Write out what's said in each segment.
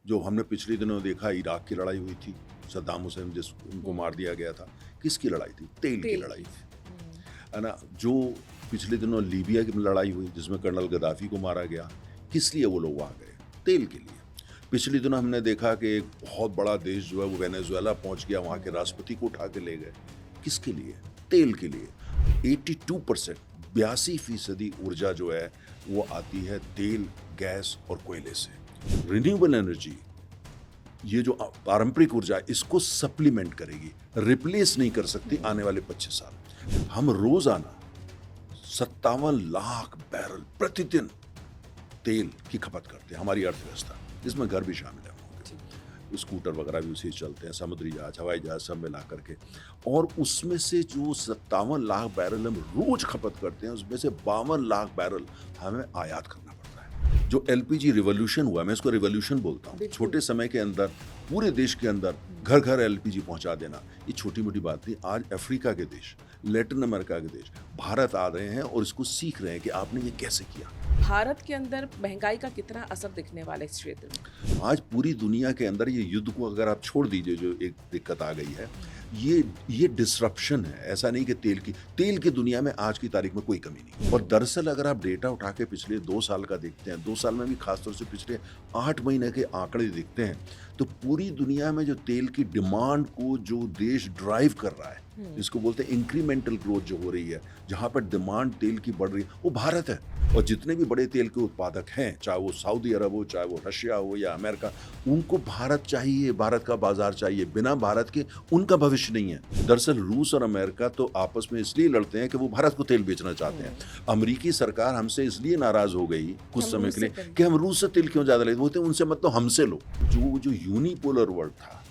जो हमने पिछले दिनों देखा इराक की लड़ाई हुई थी, सद्दाम हुसैन जिस उनको मार दिया गया था, किसकी लड़ाई थी? तेल की तेल लड़ाई की। थी, हुँ, है ना? जो पिछले दिनों लीबिया की लड़ाई हुई जिसमें कर्नल गद्दाफी को मारा गया, किस लिए वो लोग वहाँ गए? तेल के लिए। पिछले दिनों हमने देखा कि एक बहुत बड़ा देश जो है वो वेनेजुएला पहुँच गया, वहाँ के हुँ, राष्ट्रपति को उठा के ले गए। किसके लिए? तेल के लिए। 82% 82% ऊर्जा जो है वो आती है तेल, गैस और कोयले से। रिन्यूएबल एनर्जी ये जो पारंपरिक ऊर्जा है इसको सप्लीमेंट करेगी, रिप्लेस नहीं कर सकती आने वाले 25 साल। हम रोजाना 57 लाख बैरल प्रतिदिन तेल की खपत करते हैं, हमारी अर्थव्यवस्था इसमें घर भी शामिल है। जी। स्कूटर वगैरह भी उसी से चलते हैं, समुद्री जहाज, हवाई जहाज सब मिला करके। और उसमें से जो 57 लाख बैरल हम रोज खपत करते हैं, उसमें से 52 लाख बैरल हमें आयात करना पड़ता है। जो एलपीजी रिवॉल्यूशन हुआ, मैं इसको रिवॉल्यूशन बोलता हूँ, बिल्कुल। छोटे समय के अंदर पूरे देश के अंदर हुँ, घर घर एलपीजी पहुंचा देना, ये छोटी मोटी बात नहीं। आज अफ्रीका के देश, लैटिन अमेरिका के देश भारत आ रहे हैं और इसको सीख रहे हैं कि आपने ये कैसे किया। भारत के अंदर महँगाई का कितना असर दिखने वाला है इस क्षेत्र में? आज पूरी दुनिया के अंदर ये युद्ध को अगर आप छोड़ दीजिए, जो एक दिक्कत आ गई है, हुँ, ये डिसरप्शन है। ऐसा नहीं कि तेल की दुनिया में आज की तारीख में कोई कमी नहीं। और हुँ, दरअसल अगर आप डेटा उठा के पिछले 2 साल का देखते हैं, 2 साल में भी खासतौर से पिछले 8 महीने के आंकड़े देखते हैं, तो पूरी दुनिया में जो तेल की डिमांड को जो देश ड्राइव कर रहा है, हुँ, जिसको बोलते हैं इंक्रीमेंटल ग्रोथ जो हो रही है, जहाँ पर डिमांड तेल की बढ़ रही है, वो भारत है। और जितने भी बड़े तेल के उत्पादक हैं, चाहे वो सऊदी अरब हो, चाहे वो रशिया हो या अमेरिका, उनको भारत चाहिए, भारत का बाजार चाहिए। बिना भारत के उनका भविष्य नहीं है। दरअसल रूस और अमेरिका तो आपस में इसलिए लड़ते हैं कि वो भारत को तेल बेचना चाहते हैं। हुँ। अमेरिकी सरकार हमसे इसलिए नाराज हो गई कि कुछ हम समय रूस के से लिए खरीद कि हम रूस से तेल क्यों ज्यादा लेते, बोलते हैं उनसे मत लो, हमसे लो। जो यूनिपोलर वर्ल्ड था,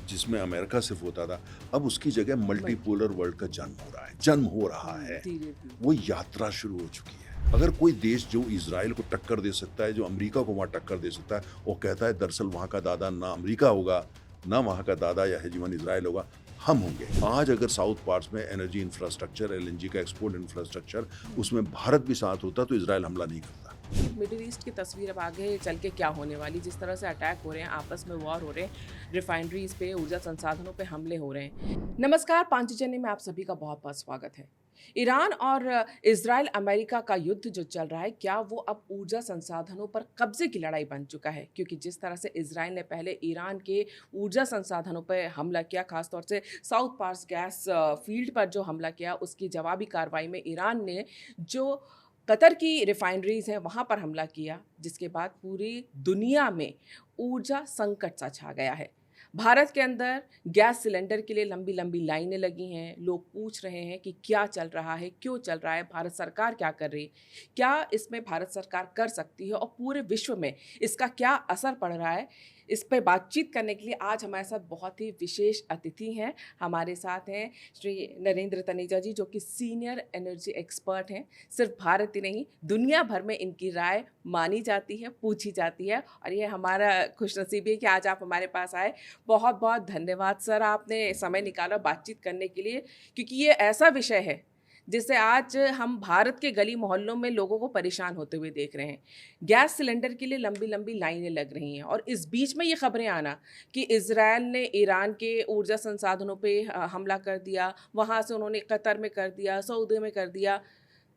जिसमें अमेरिका सिर्फ होता था, अब उसकी जगह मल्टी मल्टीपोलर वर्ल्ड का जन्म हो रहा है, जन्म हो रहा हुँ, है। धीरे-धीरे। वो यात्रा शुरू हो चुकी है। अगर कोई देश जो इज़राइल को टक्कर दे सकता है, जो अमेरिका को वहाँ टक्कर दे सकता है, वो कहता है दरअसल वहाँ का दादा ना अमेरिका होगा, ना वहाँ का दादा या हेजेमन इज़राइल होगा, हम होंगे। आज अगर साउथ पार्ट्स में एनर्जी इंफ्रास्ट्रक्चर, एलएनजी का एक्सपोर्ट इंफ्रास्ट्रक्चर, हुँ। उसमें भारत भी साथ होता तो इज़राइल हमला नहीं करता। कि मिडिल ईस्ट की तस्वीर अब आगे चल के क्या होने वाली, जिस तरह से अटैक हो रहे हैं, आपस में वॉर हो रहे हैं, रिफाइनरीज पे, ऊर्जा संसाधनों पे हमले हो रहे हैं। नमस्कार, पांचजन्य में आप सभी का बहुत-बहुत स्वागत है। ईरान और इज़राइल अमेरिका का युद्ध जो चल रहा है, क्या वो अब ऊर्जा संसाधनों पर कब्ज़े की लड़ाई बन चुका है? क्योंकि जिस तरह से इज़राइल ने पहले ईरान के ऊर्जा संसाधनों पे हमला किया, खास तौर से साउथ पार्स गैस फील्ड पर जो हमला किया, उसकी जवाबी कार्रवाई में ईरान ने जो कतर की रिफाइनरीज़ हैं, वहाँ पर हमला किया, जिसके बाद पूरी दुनिया में ऊर्जा संकट सा छा गया है। भारत के अंदर गैस सिलेंडर के लिए लंबी-लंबी लाइनें लगी हैं, लोग पूछ रहे हैं कि क्या चल रहा है, क्यों चल रहा है, भारत सरकार क्या कर रही है? क्या इसमें भारत सरकार कर सकती है और पूरे विश्व में इसका क्या असर पड़ रहा है? इस पे बातचीत करने के लिए आज हमारे साथ बहुत ही विशेष अतिथि हैं। हमारे साथ हैं श्री नरेंद्र तनेजा जी, जो कि सीनियर एनर्जी एक्सपर्ट हैं। सिर्फ भारत ही नहीं, दुनिया भर में इनकी राय मानी जाती है, पूछी जाती है और ये हमारा खुशनसीबी है कि आज आप हमारे पास आए। बहुत-बहुत धन्यवाद सर, आपने समय निकाला बातचीत करने के लिए, क्योंकि ये ऐसा विषय है जिससे आज हम भारत के गली मोहल्लों में लोगों को परेशान होते हुए देख रहे हैं। गैस सिलेंडर के लिए लंबी-लंबी लाइनें लग रही हैं और इस बीच में ये खबरें आना कि इज़राइल ने ईरान के ऊर्जा संसाधनों पे हमला कर दिया, वहाँ से उन्होंने कतर में कर दिया, सऊदी में कर दिया।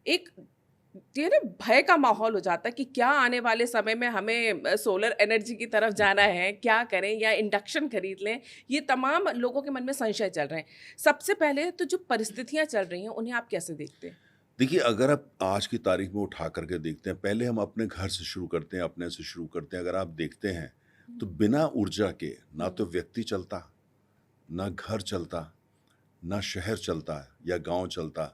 एक ये ना भय का माहौल हो जाता है कि क्या आने वाले समय में हमें सोलर एनर्जी की तरफ जाना है, क्या करें या इंडक्शन खरीद लें? ये तमाम लोगों के मन में संशय चल रहे हैं। सबसे पहले तो जो परिस्थितियाँ चल रही हैं, उन्हें आप कैसे देखते हैं? देखिए, अगर आप आज की तारीख में उठा करके देखते हैं, पहले हम अपने घर से शुरू करते हैं, अपने से शुरू करते हैं। अगर आप देखते हैं, तो हुँ, बिना ऊर्जा के ना हुँ, तो व्यक्ति चलता, ना घर चलता, ना शहर चलता या गाँव चलता,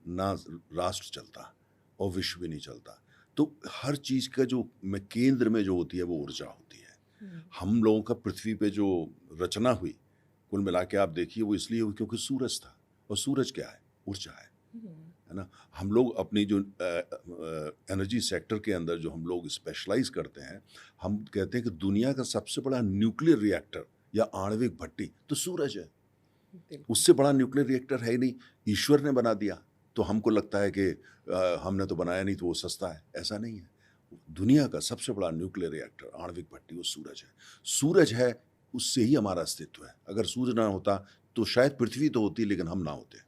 ना राष्ट्र चलता और विश्व भी नहीं चलता। तो हर चीज़ का जो में केंद्र में जो होती है, वो ऊर्जा होती है। हुँ, हम लोगों का पृथ्वी पे जो रचना हुई, कुल मिला के आप देखिए, वो इसलिए हुई क्योंकि सूरज था। और सूरज क्या है? ऊर्जा हुँ, है ना? हम लोग अपनी जो एनर्जी सेक्टर के अंदर जो हम लोग स्पेशलाइज़ करते हैं, हम कहते हैं कि दुनिया का सबसे बड़ा न्यूक्लियर रिएक्टर या आणविक भट्टी तो सूरज है। बिल्कुल। उससे बड़ा न्यूक्लियर रिएक्टर है ही नहीं, ईश्वर ने बना दिया। तो हमको लगता है कि हमने तो बनाया नहीं तो वो सस्ता है, ऐसा नहीं है। दुनिया का सबसे बड़ा न्यूक्लियर रिएक्टर आणविक भट्टी वो सूरज है। सूरज है, उससे ही हमारा अस्तित्व है। अगर सूरज ना होता तो शायद पृथ्वी तो होती लेकिन हम ना होते।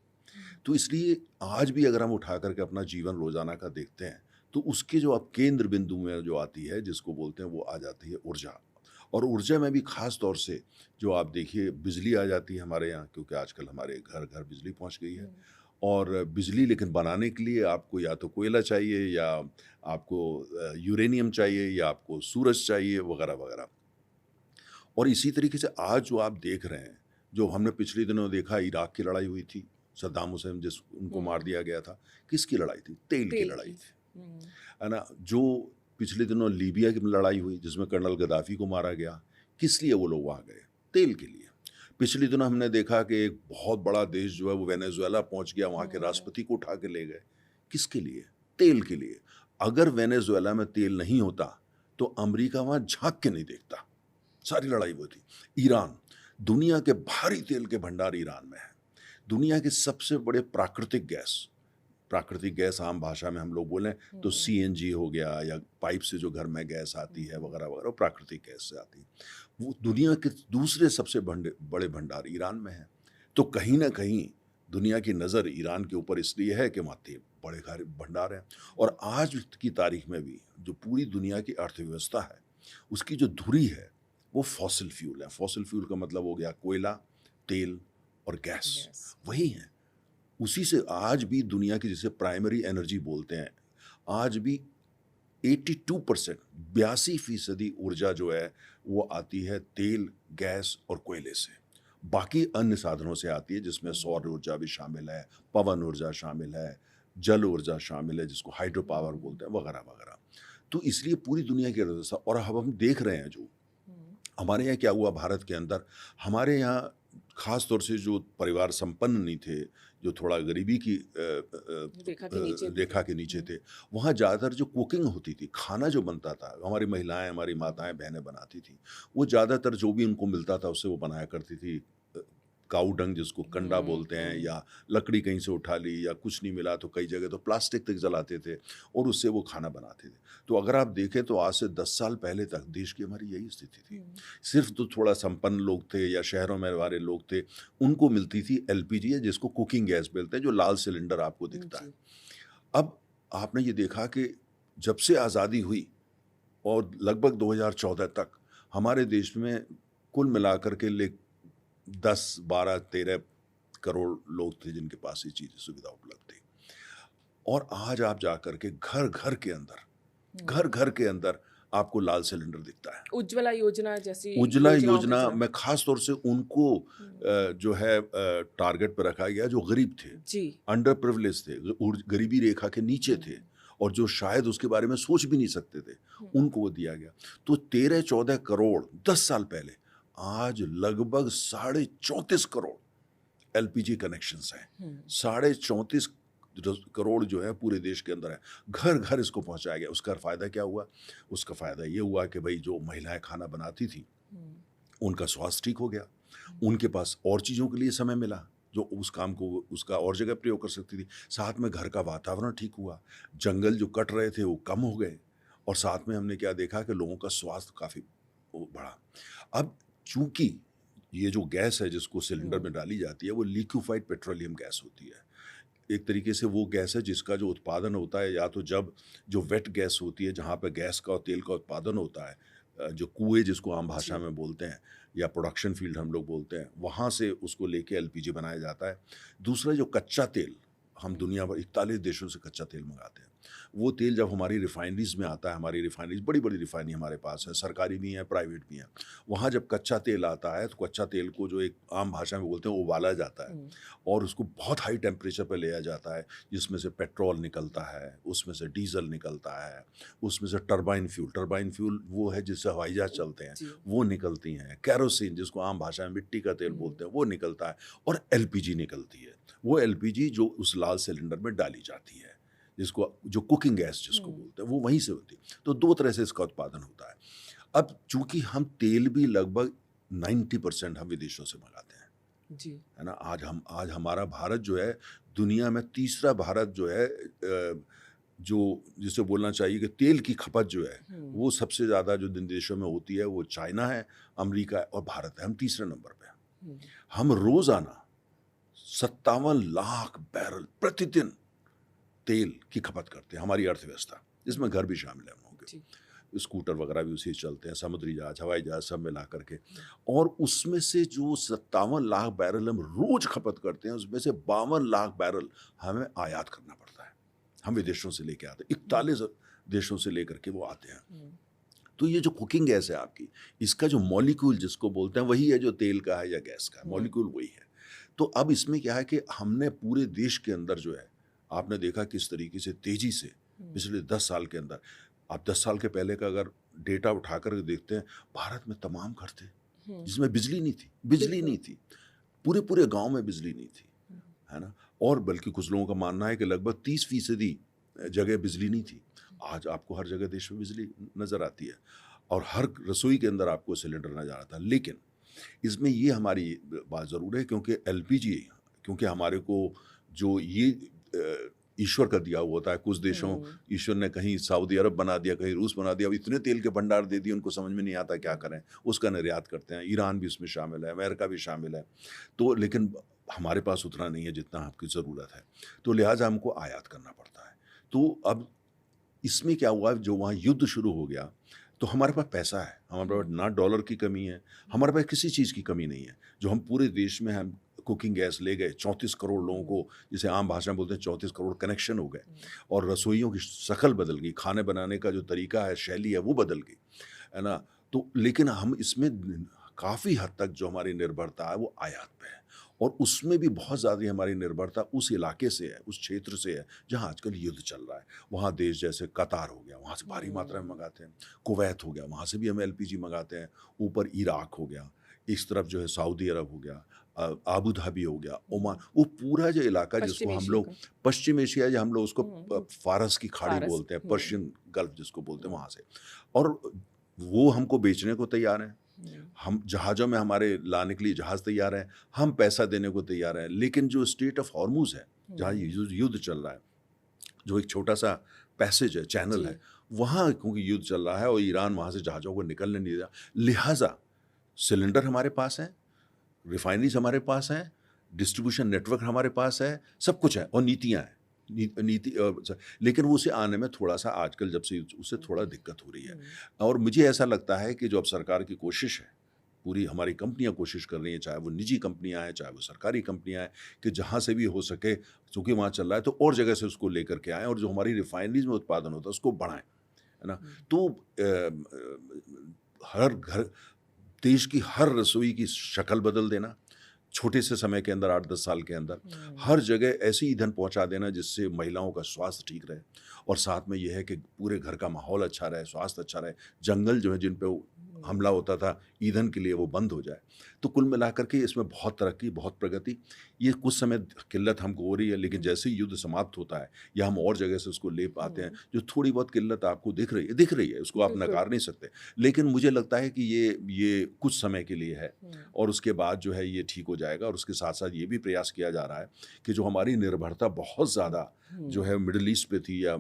तो इसलिए आज भी अगर हम उठा करके अपना जीवन रोजाना का देखते हैं तो उसके जो अब केंद्र बिंदु में जो आती है जिसको बोलते हैं वो आ जाती है ऊर्जा। और ऊर्जा में भी खास तौर से जो आप देखिए बिजली आ जाती है हमारे यहाँ, क्योंकि आजकल हमारे घर घर बिजली पहुँच गई है। और बिजली लेकिन बनाने के लिए आपको या तो कोयला चाहिए या आपको यूरेनियम चाहिए या आपको सूरज चाहिए वगैरह वगैरह। और इसी तरीके से आज जो आप देख रहे हैं, जो हमने पिछले दिनों देखा इराक की लड़ाई हुई थी, सद्दाम हुसैन जिस उनको मार दिया गया था, किसकी लड़ाई थी? तेल की लड़ाई थी, है ना। जो पिछले दिनों लीबिया की लड़ाई हुई जिसमें कर्नल गद्दाफी को मारा गया, किस लिए वो लोग वहाँ गए? तेल के लिए। पिछले दिनों हमने देखा कि एक बहुत बड़ा देश जो है वो वेनेजुएला पहुंच गया, वहाँ के राष्ट्रपति को उठा के ले गए, किसके लिए? तेल के लिए। अगर वेनेजुएला में तेल नहीं होता तो अमेरिका वहाँ झांक के नहीं देखता। सारी लड़ाई वो थी। ईरान, दुनिया के भारी तेल के भंडार ईरान में है। दुनिया के सबसे बड़े प्राकृतिक गैस आम भाषा में हम लोग बोलें तो सीएनजी हो गया, या पाइप से जो घर में गैस आती है वगैरह वगैरह, प्राकृतिक गैस से आती है। वो दुनिया के दूसरे सबसे बड़े भंडार ईरान में है। तो कहीं ना कहीं दुनिया की नज़र ईरान के ऊपर इसलिए है कि वहाँ बड़े भंडार हैं। और आज की तारीख में भी जो पूरी दुनिया की अर्थव्यवस्था है उसकी जो धुरी है वो फॉसिल फ्यूल है। फॉसिल फ्यूल का मतलब हो गया कोयला, तेल और गैस, वही है। उसी से आज भी दुनिया की जिसे प्राइमरी एनर्जी बोलते हैं, आज भी 82% 82% ऊर्जा जो है वो आती है तेल, गैस और कोयले से। बाकी अन्य साधनों से आती है जिसमें सौर ऊर्जा भी शामिल है, पवन ऊर्जा शामिल है, जल ऊर्जा शामिल है जिसको हाइड्रो पावर बोलते हैं वगैरह वगैरह। तो इसलिए पूरी दुनिया की अर्थव्यवस्था, और अब हम देख रहे हैं जो हमारे यहाँ क्या हुआ भारत के अंदर, हमारे यहाँ खास तौर से जो परिवार संपन्न नहीं थे, जो थोड़ा गरीबी की रेखा के नीचे थे, वहाँ ज़्यादातर जो कुकिंग होती थी, खाना जो बनता था, हमारी महिलाएं, हमारी माताएं बहनें बनाती थी, वो ज़्यादातर जो भी उनको मिलता था उससे वो बनाया करती थी। काऊ डंग जिसको कंडा बोलते हैं, या लकड़ी कहीं से उठा ली, या कुछ नहीं मिला तो कई जगह तो प्लास्टिक तक जलाते थे और उससे वो खाना बनाते थे। तो अगर आप देखें तो आज से 10 साल पहले तक देश की हमारी यही स्थिति थी। सिर्फ तो थोड़ा संपन्न लोग थे या शहरों में वाले लोग थे, उनको मिलती थी एलपीजी, जिसको कुकिंग गैस बोलते हैं, जो लाल सिलेंडर आपको दिखता है। अब आपने ये देखा कि जब से आज़ादी हुई और लगभग 2014 तक हमारे देश में कुल मिलाकर के 10, 12, 13 करोड़ लोग थे जिनके पास ये चीज़ सुविधा उपलब्ध थी। और आज आप जाकर के घर घर के अंदर आपको लाल सिलेंडर दिखता है। उज्ज्वला योजना जैसी उज्ज्वला योजना में खास तौर से उनको जो है टारगेट पर रखा गया जो गरीब थे, अंडर प्रिविलेज थे, गरीबी रेखा के नीचे थे और जो शायद उसके बारे में सोच भी नहीं सकते थे, उनको वो दिया गया। तो 13-14 करोड़ 10 साल पहले, आज लगभग 34.5 करोड़ एलपीजी कनेक्शंस हैं। 34.5 करोड़ जो है पूरे देश के अंदर है, घर घर इसको पहुंचाया गया। उसका फ़ायदा क्या हुआ? उसका फ़ायदा ये हुआ कि भाई जो महिलाएं खाना बनाती थी उनका स्वास्थ्य ठीक हो गया, उनके पास और चीज़ों के लिए समय मिला जो उस काम को उसका और जगह प्रयोग कर सकती थी। साथ में घर का वातावरण ठीक हुआ, जंगल जो कट रहे थे वो कम हो गए, और साथ में हमने क्या देखा कि लोगों का स्वास्थ्य काफ़ी बढ़ा। अब चूंकि ये जो गैस है जिसको सिलेंडर में डाली जाती है वो लिक्विफाइड पेट्रोलियम गैस होती है। एक तरीके से वो गैस है जिसका जो उत्पादन होता है, या तो जब जो वेट गैस होती है जहाँ पे गैस का और तेल का उत्पादन होता है, जो कुएं जिसको आम भाषा में बोलते हैं, या प्रोडक्शन फील्ड हम लोग बोलते हैं, वहाँ से उसको लेके एलपीजी बनाया जाता है। दूसरा जो कच्चा तेल, हम दुनिया भर 41 देशों से कच्चा तेल मंगाते हैं, वो तेल जब हमारी रिफाइनरीज में आता है, हमारी रिफाइनरीज बड़ी बड़ी रिफाइनरी हमारे पास है, सरकारी भी हैं, प्राइवेट भी हैं, वहाँ जब कच्चा तेल आता है तो कच्चा तेल को जो एक आम भाषा में बोलते हैं उबाला जाता है और उसको बहुत हाई टेम्परेचर पर लिया जाता है, जिसमें से पेट्रोल निकलता है, उसमें से डीजल निकलता है, उसमें से टरबाइन फ्यूल वो है जिससे हवाई जहाज चलते हैं, वो निकलती हैं, कैरोसिन जिसको आम भाषा में मिट्टी का तेल बोलते हैं वो निकलता है, और एलपीजी निकलती है। वो एलपीजी जो उस लाल सिलेंडर में डाली जाती है, जिसको जो कुकिंग गैस जिसको बोलते हैं, वो वहीं से होती है। तो दो तरह से इसका उत्पादन होता है। अब चूंकि हम तेल भी लगभग 90% हम विदेशों से मंगाते हैं जी, है ना। आज हमारा भारत जो है दुनिया में तीसरा भारत जो है जो जिसे बोलना चाहिए कि तेल की खपत जो है वो सबसे ज़्यादा जो जिन देशों में होती है वो चाइना है, अमेरिका है और भारत है। हम तीसरे नंबर पे हैं। हम रोज़ाना 57 लाख बैरल प्रतिदिन तेल की खपत करते हैं, हमारी अर्थव्यवस्था, इसमें घर भी शामिल है हम लोगों के। स्कूटर वगैरह भी उसी से चलते हैं, समुद्री जहाज, हवाई जहाज सब मिला करके। और उसमें से जो 57 लाख बैरल हम रोज खपत करते हैं, उसमें से 52 लाख बैरल हमें आयात करना पड़ता है। हम विदेशों से लेके आते हैं, 41 देशों से लेकर के वो आते हैं। तो ये जो कुकिंग गैस है आपकी, इसका जो मॉलिक्यूल जिसको बोलते हैं वही है जो तेल का है या गैस का, मॉलिक्यूल वही है। तो अब इसमें क्या है कि हमने पूरे देश के अंदर जो है, आपने देखा किस तरीके से तेजी से पिछले 10 साल के अंदर, आप 10 साल के पहले का अगर डेटा उठाकर देखते हैं, भारत में तमाम घर थे जिसमें बिजली नहीं थी, बिजली नहीं थी, पूरे पूरे गांव में बिजली नहीं थी, है ना। और बल्कि कुछ लोगों का मानना है कि लगभग 30% जगह बिजली नहीं थी। आज आपको हर जगह देश में बिजली नज़र आती है और हर रसोई के अंदर आपको सिलेंडर नज़र आता है। लेकिन इसमें ये हमारी बात ज़रूर है क्योंकि एलपीजी, क्योंकि हमारे को जो ये ईश्वर का दिया हुआ होता है, कुछ देशों ईश्वर ने कहीं सऊदी अरब बना दिया, कहीं रूस बना दिया, अब इतने तेल के भंडार दे दिए उनको समझ में नहीं आता क्या करें, उसका निर्यात करते हैं। ईरान भी उसमें शामिल है, अमेरिका भी शामिल है। तो लेकिन हमारे पास उतना नहीं है जितना आपकी ज़रूरत है, तो लिहाजा हमको आयात करना पड़ता है। तो अब इसमें क्या हुआ, जो वहाँ युद्ध शुरू हो गया तो हमारे पास पैसा है, हमारे पास ना डॉलर की कमी है, हमारे पास किसी चीज़ की कमी नहीं है। जो हम पूरे देश में हम कुकिंग गैस ले गए, 34 करोड़ लोगों को, जिसे आम भाषा में बोलते हैं 34 करोड़ कनेक्शन हो गए, और रसोइयों की शक्ल बदल गई, खाने बनाने का जो तरीका है, शैली है, वो बदल गई, है ना। तो लेकिन हम इसमें काफ़ी हद तक जो हमारी निर्भरता है वो आयात पे है, और उसमें भी बहुत ज़्यादा हमारी निर्भरता उस इलाके से है, उस क्षेत्र से है जहाँ आजकल युद्ध चल रहा है। वहाँ देश जैसे कतार हो गया, वहाँ से भारी मात्रा में मंगाते हैं, कुवैत हो गया, वहाँ से भी हम एलपीजी मंगाते हैं, ऊपर इराक हो गया, इस तरफ जो है सऊदी अरब हो गया, आबू धाबी हो गया, ओमान, वो पूरा जो इलाका जिसको हम लोग पश्चिम एशिया, या हम लोग उसको फारस की खाड़ी बोलते हैं, पर्शियन गल्फ जिसको बोलते हैं, वहाँ से, और वो हमको बेचने को तैयार हैं। हम जहाज़ों में हमारे लाने के लिए जहाज़ तैयार हैं, हम पैसा देने को तैयार हैं। लेकिन जो स्ट्रेट ऑफ हॉर्मुज़ है, जहाँ युद्ध चल रहा है, जो एक छोटा सा पैसेज है, चैनल है, वहाँ क्योंकि युद्ध चल रहा है और ईरान वहाँ से जहाज़ों को निकलने नहीं दिया, लिहाजा सिलेंडर हमारे पास है, रिफाइनरीज हमारे पास हैं, डिस्ट्रीब्यूशन नेटवर्क हमारे पास है, सब कुछ है, और नीतियाँ हैं, नीति लेकिन वो उसे आने में थोड़ा सा आजकल जब से उससे थोड़ा दिक्कत हो रही है। और मुझे ऐसा लगता है कि जो अब सरकार की कोशिश है, पूरी हमारी कंपनियां कोशिश कर रही हैं, चाहे वो निजी कंपनियां हैं, चाहे वो सरकारी कंपनियां हैं, कि जहां से भी हो सके, चूंकि वहाँ चल रहा है, तो और जगह से उसको लेकर के आएँ, और जो हमारी रिफाइनरीज में उत्पादन होता है उसको बढ़ाएं, है ना। तो हर घर, देश की हर रसोई की शक्ल बदल देना, छोटे से समय के अंदर, 8-10 साल के अंदर, हर जगह ऐसे ईंधन पहुंचा देना जिससे महिलाओं का स्वास्थ्य ठीक रहे, और साथ में यह है कि पूरे घर का माहौल अच्छा रहे, स्वास्थ्य अच्छा रहे, जंगल जो है जिन पे हमला होता था ईंधन के लिए, वो बंद हो जाए। तो कुल मिलाकर के इसमें बहुत तरक्की, बहुत प्रगति। ये कुछ समय किल्लत हमको हो रही है, लेकिन जैसे ही युद्ध समाप्त होता है या हम और जगह से उसको ले पाते हैं, जो थोड़ी बहुत किल्लत आपको दिख रही है, उसको आप नकार नहीं सकते। लेकिन मुझे लगता है कि ये कुछ समय के लिए है, और उसके बाद जो है ये ठीक हो जाएगा। और उसके साथ साथ ये भी प्रयास किया जा रहा है कि जो हमारी निर्भरता बहुत ज़्यादा जो है मिडिल ईस्ट पे थी, या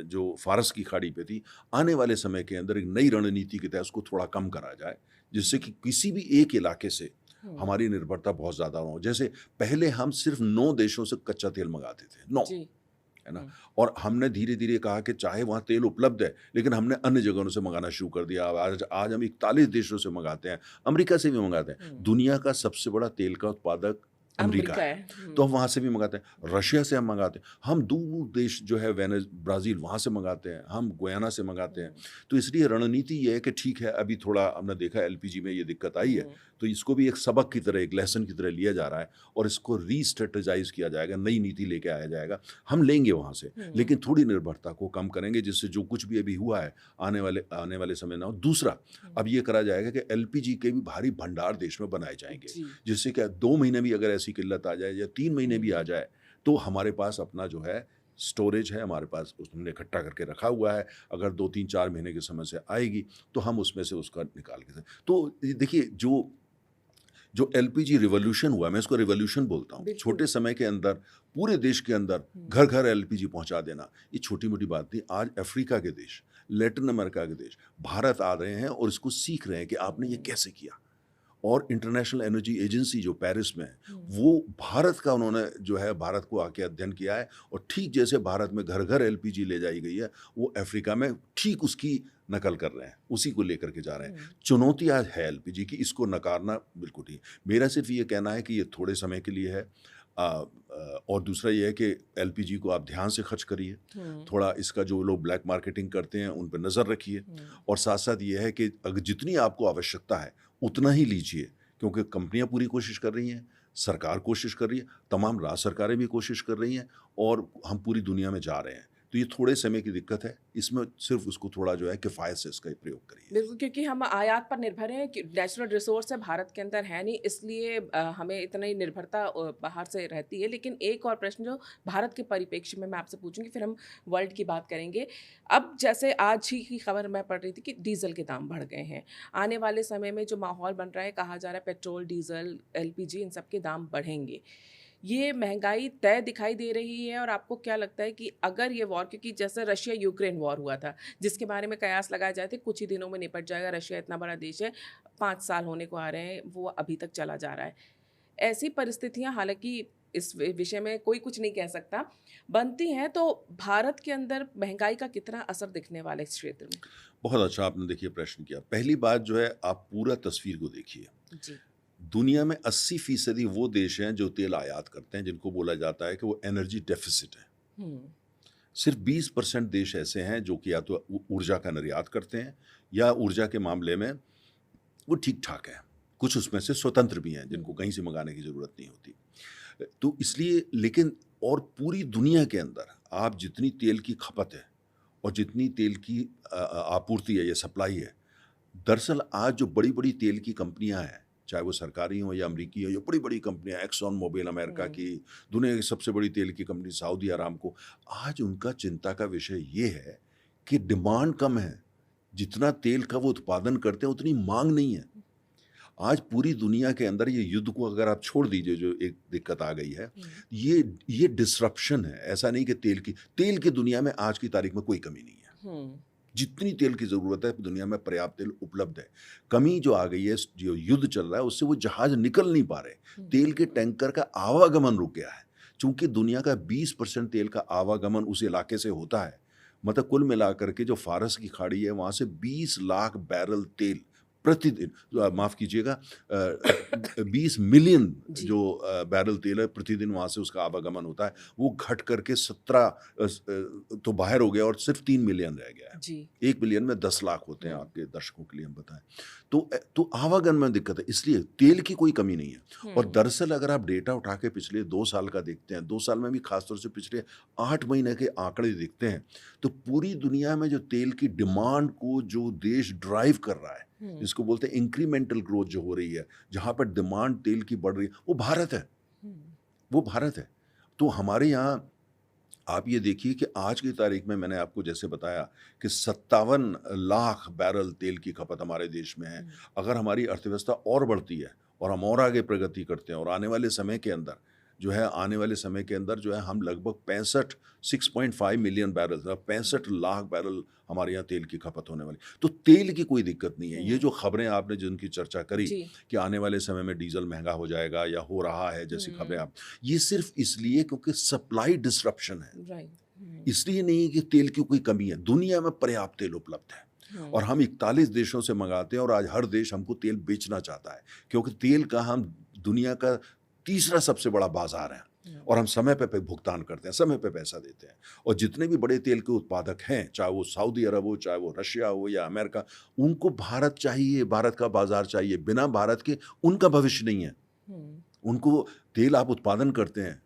जो फारस की खाड़ी पे थी, आने वाले समय के अंदर एक नई रणनीति के तहत उसको थोड़ा कम करा जाए, जिससे कि किसी भी एक इलाके से हमारी निर्भरता बहुत ज़्यादा हो। जैसे पहले हम सिर्फ 9 देशों से कच्चा तेल मंगाते थे, 9, है ना, और हमने धीरे धीरे कहा कि चाहे वहाँ तेल उपलब्ध है, लेकिन हमने अन्य जगहों से मंगाना शुरू कर दिया। आज हम 41 देशों से मंगाते हैं, अमेरिका से भी मंगाते हैं। दुनिया का सबसे बड़ा तेल का उत्पादक अमेरिका है, तो हम वहाँ से भी मंगाते हैं, रशिया से हम मंगाते हैं, हम दूर देश जो है ब्राज़ील, वहाँ से मंगाते हैं, हम गुयाना से मंगाते हैं। तो इसलिए रणनीति ये है कि ठीक है, अभी थोड़ा हमने देखा एलपीजी में ये दिक्कत आई है, तो इसको भी एक सबक की तरह, एक लेसन की तरह लिया जा रहा है, और इसको रीस्ट्रेटेजाइज किया जाएगा, नई नीति लेके आया जाएगा। हम लेंगे वहाँ से, लेकिन थोड़ी निर्भरता को कम करेंगे, जिससे जो कुछ भी अभी हुआ है आने वाले समय ना हो। दूसरा, अब ये करा जाएगा कि एलपीजी के भी भारी भंडार देश में बनाए जाएंगे, जिससे क्या 2 महीने भी अगर ऐसी किल्लत आ जाए या 3 महीने भी आ जाए, तो हमारे पास अपना जो है स्टोरेज है, हमारे पास उसने इकट्ठा करके रखा हुआ है। अगर 2-3-4 महीने के समय से आएगी तो हम उसमें से उसका निकाल के, तो देखिए, जो जो एलपीजी रिवॉल्यूशन हुआ, मैं इसको रिवॉल्यूशन बोलता हूँ, बिल्कुल। छोटे समय के अंदर पूरे देश के अंदर घर घर एलपीजी पहुंचा देना, ये छोटी मोटी बात नहीं। आज अफ्रीका के देश, लैटिन अमेरिका के देश भारत आ रहे हैं और इसको सीख रहे हैं कि आपने ये कैसे किया। और इंटरनेशनल एनर्जी एजेंसी जो पेरिस में है, वो भारत का उन्होंने जो है भारत को आके अध्ययन किया है, और ठीक जैसे भारत में घर घर एलपीजी ले जाई गई है, वो अफ्रीका में ठीक उसकी नकल कर रहे हैं, उसी को लेकर के जा रहे हैं। चुनौती आज है एलपीजी की, इसको नकारना बिल्कुल नहीं। मेरा सिर्फ ये कहना है कि ये थोड़े समय के लिए है। और दूसरा ये है कि एलपीजी को आप ध्यान से खर्च करिए, थोड़ा इसका जो लोग ब्लैक मार्केटिंग करते हैं उन पर नज़र रखिए, और साथ साथ ये है कि अगर जितनी आपको आवश्यकता है उतना ही लीजिए, क्योंकि कंपनियां पूरी कोशिश कर रही हैं, सरकार कोशिश कर रही है, तमाम राज्य सरकारें भी कोशिश कर रही हैं, और हम पूरी दुनिया में जा रहे हैं। तो ये थोड़े समय की दिक्कत है, इसमें सिर्फ उसको थोड़ा जो है किफ़ायत से इसका प्रयोग करिए। बिल्कुल, क्योंकि हम आयात पर निर्भर हैं कि नेचुरल रिसोर्स है भारत के अंदर है नहीं, इसलिए हमें इतनी निर्भरता बाहर से रहती है। लेकिन एक और प्रश्न जो भारत के परिप्रेक्ष्य में मैं आपसे पूछूंगी, फिर हम वर्ल्ड की बात करेंगे। अब जैसे आज ही की खबर मैं पढ़ रही थी कि डीजल के दाम बढ़ गए हैं। आने वाले समय में जो माहौल बन रहा है, कहा जा रहा है पेट्रोल, डीजल, एलपीजी, इन सब के दाम बढ़ेंगे। ये महंगाई तय दिखाई दे रही है, और आपको क्या लगता है कि अगर ये वॉर, क्योंकि जैसे रशिया यूक्रेन वॉर हुआ था जिसके बारे में कयास लगाए जाए थे कुछ ही दिनों में निपट जाएगा, रशिया इतना बड़ा देश है, 5 साल होने को आ रहे हैं, वो अभी तक चला जा रहा है। ऐसी परिस्थितियां, हालांकि इस विषय में कोई कुछ नहीं कह सकता, बनती हैं, तो भारत के अंदर महंगाई का कितना असर दिखने वाला है इस क्षेत्र में? बहुत अच्छा आपने देखिए प्रश्न किया। पहली बात जो है, आप पूरा तस्वीर को देखिए। जी। दुनिया में 80% वो देश हैं जो तेल आयात करते हैं, जिनको बोला जाता है कि वो एनर्जी डेफिसिट है। हम्म। सिर्फ 20% देश ऐसे हैं जो कि या तो ऊर्जा का निर्यात करते हैं, या ऊर्जा के मामले में वो ठीक ठाक है। कुछ उसमें से स्वतंत्र भी हैं जिनको कहीं से मंगाने की ज़रूरत नहीं होती। तो इसलिए, लेकिन और पूरी दुनिया के अंदर आप जितनी तेल की खपत है और जितनी तेल की आपूर्ति है या सप्लाई है, दरअसल आज जो बड़ी बड़ी तेल की कंपनियां हैं, चाहे वो सरकारी हो या अमरीकी हो, या बड़ी बड़ी कंपनियां, एक्सॉन मोबिल अमेरिका की, दुनिया की सबसे बड़ी तेल की कंपनी सऊदी अरामको, आज उनका चिंता का विषय ये है कि डिमांड कम है। जितना तेल का वो उत्पादन करते हैं उतनी मांग नहीं है। आज पूरी दुनिया के अंदर ये युद्ध को अगर आप छोड़ दीजिए, जो एक दिक्कत आ गई है, ये डिसरप्शन है। ऐसा नहीं कि तेल की दुनिया में आज की तारीख में कोई कमी नहीं है। जितनी तेल की ज़रूरत है दुनिया में पर्याप्त तेल उपलब्ध है। कमी जो आ गई है, जो युद्ध चल रहा है उससे वो जहाज निकल नहीं पा रहे, तेल के टैंकर का आवागमन रुक गया है। चूंकि दुनिया का 20% तेल का आवागमन उस इलाके से होता है, मतलब कुल मिलाकर के जो फारस की खाड़ी है वहाँ से 20 लाख बैरल तेल प्रतिदिन, माफ़ कीजिएगा, 20 मिलियन जो बैरल तेल है प्रतिदिन वहाँ से उसका आवागमन होता है, वो घट करके 17 तो बाहर हो गया और सिर्फ 3 मिलियन रह गया है जी। 1 मिलियन में 10 लाख होते हैं, आपके दर्शकों के लिए हम बताएं। तो आवागमन में दिक्कत है, इसलिए तेल की कोई कमी नहीं है। और दरअसल अगर आप डेटा उठा के पिछले 2 साल का देखते हैं, 2 साल में भी खासतौर से पिछले 8 महीने के आंकड़े देखते हैं, तो पूरी दुनिया में जो तेल की डिमांड को जो देश ड्राइव कर रहा है, जिसको बोलते हैं इंक्रीमेंटल ग्रोथ जो हो रही है, जहाँ पर डिमांड तेल की बढ़ रही है, वो भारत है। वो भारत है। तो हमारे यहाँ आप ये देखिए कि आज की तारीख में मैंने आपको जैसे बताया कि 57 लाख बैरल तेल की खपत हमारे देश में है। अगर हमारी अर्थव्यवस्था और बढ़ती है और हम और आगे प्रगति करते हैं, और आने वाले समय के अंदर जो है हम लगभग 6.5 मिलियन बैरल, 65 लाख बैरल हमारे यहाँ तेल की खपत होने वाली। तो तेल की कोई दिक्कत नहीं है। ये जो खबरें आपने जिनकी चर्चा करी कि आने वाले समय में डीजल महंगा हो जाएगा या हो रहा है, जैसी खबरें आप, ये सिर्फ इसलिए क्योंकि सप्लाई डिसरप्शन है, इसलिए नहीं कि तेल की कोई कमी है। दुनिया में पर्याप्त तेल उपलब्ध है और हम 41 देशों से मंगाते हैं, और आज हर देश हमको तेल बेचना चाहता है, क्योंकि तेल का हम दुनिया का तीसरा सबसे बड़ा बाजार है, और हम समय पे भुगतान करते हैं, समय पे पैसा देते हैं। और जितने भी बड़े तेल के उत्पादक हैं, चाहे वो सऊदी अरब हो, चाहे वो रशिया हो या अमेरिका, उनको भारत चाहिए, भारत का बाजार चाहिए। बिना भारत के उनका भविष्य नहीं है। उनको तेल आप उत्पादन करते हैं,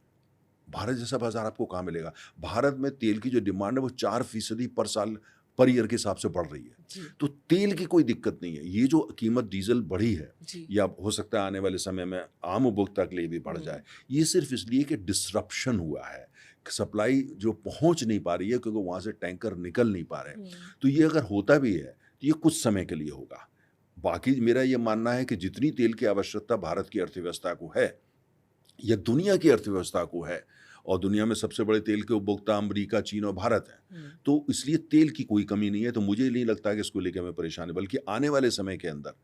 भारत जैसा बाजार आपको कहाँ मिलेगा। भारत में तेल की जो डिमांड है वो 4% पर साल पर ईयर के हिसाब से बढ़ रही है। तो तेल की कोई दिक्कत नहीं है। ये जो कीमत डीजल बढ़ी है, या हो सकता है आने वाले समय में आम उपभोक्ता के लिए भी बढ़ जाए, ये सिर्फ इसलिए कि डिसरप्शन हुआ है, सप्लाई जो पहुंच नहीं पा रही है, क्योंकि वहां से टैंकर निकल नहीं पा रहे। तो ये अगर होता भी है तो ये कुछ समय के लिए होगा। बाकी मेरा ये मानना है कि जितनी तेल की आवश्यकता भारत की अर्थव्यवस्था को है या दुनिया की अर्थव्यवस्था को है, और दुनिया में सबसे बड़े तेल के उपभोक्ता अमेरिका, चीन और भारत हैं, तो इसलिए तेल की कोई कमी नहीं है। तो मुझे नहीं लगता कि इसको लेकर हमें परेशान है, बल्कि आने वाले समय के अंदर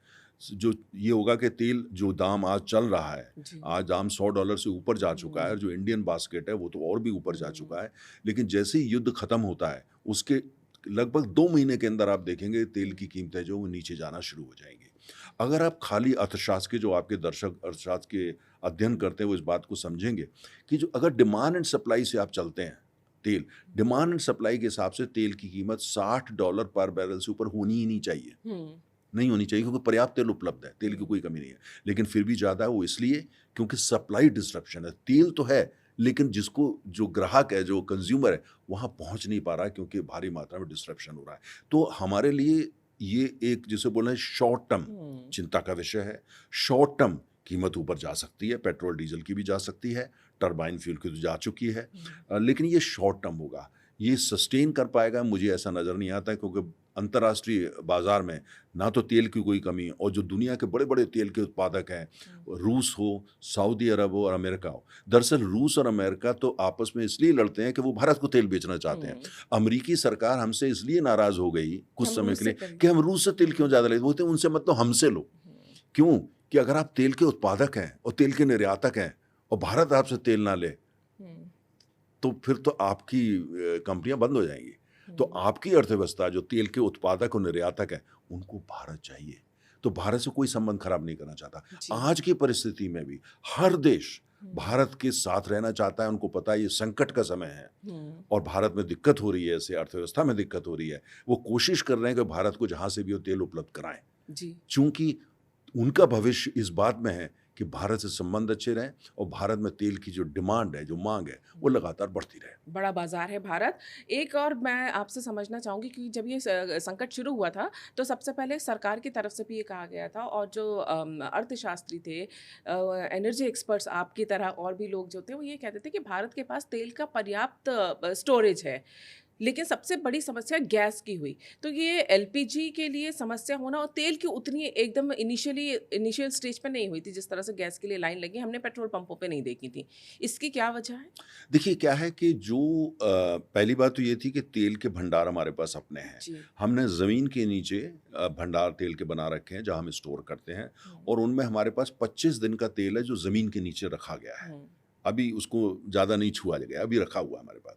जो ये होगा कि तेल जो दाम आज चल रहा है, जी। आज दाम $100 से ऊपर जा चुका है, और जो इंडियन बास्केट है वो तो और भी ऊपर जा चुका है। लेकिन जैसे ही युद्ध खत्म होता है, उसके लगभग 2 महीने के अंदर आप देखेंगे तेल की कीमतें जो वो नीचे जाना शुरू हो जाएंगी। अगर आप खाली अर्थशास्त्र के, जो आपके दर्शक अर्थशास्त्र के अध्ययन करते हैं, वो इस बात को समझेंगे कि जो अगर डिमांड एंड सप्लाई से आप चलते हैं, तेल डिमांड एंड सप्लाई के हिसाब से तेल की कीमत $60 पर बैरल से ऊपर होनी ही नहीं चाहिए, नहीं होनी चाहिए, क्योंकि पर्याप्त तेल उपलब्ध है, तेल की कोई कमी नहीं है। लेकिन फिर भी ज़्यादा है, वो इसलिए क्योंकि सप्लाई डिस्ट्रप्शन है। तेल तो है, लेकिन जिसको, जो ग्राहक है, जो कंज्यूमर है, वहाँ पहुँच नहीं पा रहा है, क्योंकि भारी मात्रा में डिस्ट्रप्शन हो रहा है। तो हमारे लिए ये एक, जिसे बोल रहे हैं, शॉर्ट टर्म चिंता का विषय है। शॉर्ट टर्म कीमत ऊपर जा सकती है, पेट्रोल डीजल की भी जा सकती है, टरबाइन फ्यूल की तो जा चुकी है, लेकिन ये शॉर्ट टर्म होगा। ये सस्टेन कर पाएगा, मुझे ऐसा नज़र नहीं आता है, क्योंकि अंतर्राष्ट्रीय बाजार में ना तो तेल की कोई कमी है, और जो दुनिया के बड़े बड़े तेल के उत्पादक हैं, रूस हो, सऊदी अरब हो और अमेरिका हो। दरअसल रूस और अमेरिका तो आपस में इसलिए लड़ते हैं कि वो भारत को तेल बेचना चाहते हैं। अमेरिकी सरकार हमसे इसलिए नाराज़ हो गई कुछ समय के लिए कि हम रूस से तेल क्यों ज़्यादा लेते, बोलते हैं उनसे मतलब हमसे लो। क्यों? कि अगर आप तेल के उत्पादक हैं और तेल के निर्यातक हैं और भारत आपसे तेल ना ले, तो फिर तो आपकी कंपनियां बंद हो जाएंगी। तो आपकी अर्थव्यवस्था, जो तेल के उत्पादक और निर्यातक है, उनको भारत चाहिए। तो भारत से कोई संबंध खराब नहीं करना चाहता। आज की परिस्थिति में भी हर देश भारत के साथ रहना चाहता है। उनको पता है ये संकट का समय है और भारत में दिक्कत हो रही है, इससे अर्थव्यवस्था में दिक्कत हो रही है। वो कोशिश कर रहे हैं कि भारत को जहां से भी वो तेल उपलब्ध कराएं, चूंकि उनका भविष्य इस बात में है कि भारत से संबंध अच्छे रहें और भारत में तेल की जो डिमांड है, जो मांग है, वो लगातार बढ़ती रहे। बड़ा बाजार है भारत। एक और मैं आपसे समझना चाहूँगी कि जब ये संकट शुरू हुआ था, तो सबसे पहले सरकार की तरफ से भी ये कहा गया था, और जो अर्थशास्त्री थे, एनर्जी एक्सपर्ट्स आपकी तरह और भी लोग जो थे, वो ये कहते थे कि भारत के पास तेल का पर्याप्त स्टोरेज है। लेकिन सबसे बड़ी समस्या गैस की हुई। तो ये एलपीजी के लिए समस्या होना, और तेल की उतनी एकदम इनिशियल स्टेज पे नहीं हुई थी जिस तरह से गैस के लिए लाइन लगी, हमने पेट्रोल पंपों पे नहीं देखी थी। इसकी क्या वजह है? देखिए क्या है कि जो पहली बात तो ये थी कि तेल के भंडार हमारे पास अपने हैं। हमने ज़मीन के नीचे भंडार तेल के बना रखे हैं, जहाँ हम स्टोर करते हैं, और उनमें हमारे पास 25 दिन का तेल है जो ज़मीन के नीचे रखा गया है। अभी उसको ज़्यादा नहीं छुआ गया, अभी रखा हुआ है हमारे पास।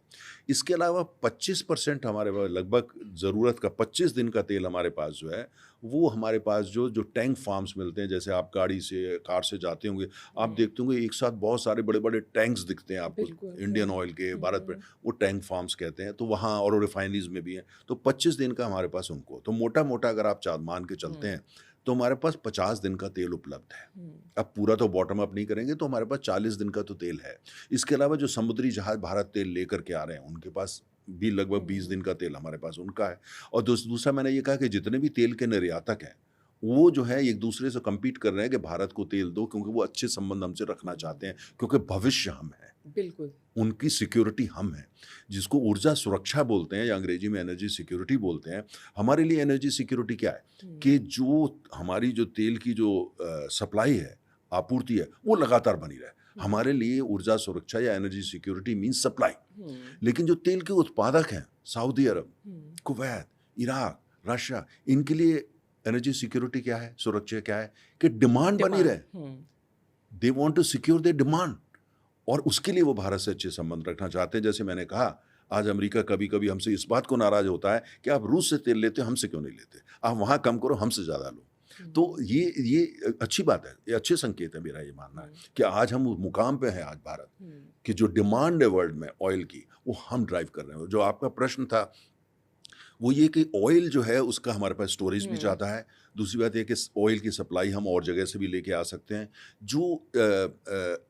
इसके अलावा 25% हमारे पास, लगभग ज़रूरत का 25 दिन का तेल हमारे पास जो है, वो हमारे पास जो टैंक फार्म्स मिलते हैं, जैसे आप गाड़ी से, कार से जाते होंगे, आप देखते होंगे एक साथ बहुत सारे बड़े बड़े टैंक्स दिखते हैं आपको, इंडियन ऑयल के, भारत पे, वो टैंक फार्म्स कहते हैं। तो वहाँ और रिफाइनरीज में भी हैं। तो 25 दिन का हमारे पास उनको, तो मोटा मोटा अगर आप मान के चलते हैं तो हमारे पास 50 दिन का तेल उपलब्ध है। अब पूरा तो बॉटम अप नहीं करेंगे, तो हमारे पास 40 दिन का तो तेल है। इसके अलावा जो समुद्री जहाज भारत तेल लेकर के आ रहे हैं, उनके पास भी लगभग 20 दिन का तेल हमारे पास उनका है। और दूसरा मैंने ये कहा कि जितने भी तेल के निर्यातक हैं, वो जो है एक दूसरे से कम्पीट कर रहे हैं कि भारत को तेल दो, क्योंकि वो अच्छे संबंध हमसे रखना चाहते हैं, क्योंकि भविष्य हम है, बिल्कुल उनकी सिक्योरिटी हम है, जिसको ऊर्जा सुरक्षा बोलते हैं या अंग्रेजी में एनर्जी सिक्योरिटी बोलते हैं। हमारे लिए एनर्जी सिक्योरिटी क्या है कि जो हमारी जो तेल की जो सप्लाई है, आपूर्ति है, वो लगातार बनी रहे। हमारे लिए ऊर्जा सुरक्षा या एनर्जी सिक्योरिटी मीन्स सप्लाई। लेकिन जो तेल के उत्पादक हैं, सऊदी अरब, कुवैत, इराक, रशिया, इनके लिए एनर्जी सिक्योरिटी क्या है, सुरक्षा क्या है कि डिमांड बनी रहे। They want to secure their demand, और उसके लिए वो भारत से अच्छे संबंध रखना चाहते हैं। जैसे मैंने कहा, आज अमेरिका कभी कभी हमसे इस बात को नाराज होता है कि आप रूस से तेल लेते हो, हमसे क्यों नहीं लेते, आप वहाँ कम करो, हमसे ज़्यादा लो। तो ये अच्छी बात है, ये अच्छे संकेत है। मेरा ये मानना है कि आज हम उस मुकाम पे हैं, आज भारत की जो डिमांड है वर्ल्ड में ऑयल की, वो हम ड्राइव कर रहे हैं। जो आपका प्रश्न था वो ये कि ऑयल जो है उसका हमारे पास स्टोरेज भी ज़्यादा है। दूसरी बात ये कि ऑयल की सप्लाई हम और जगह से भी लेके आ सकते हैं। जो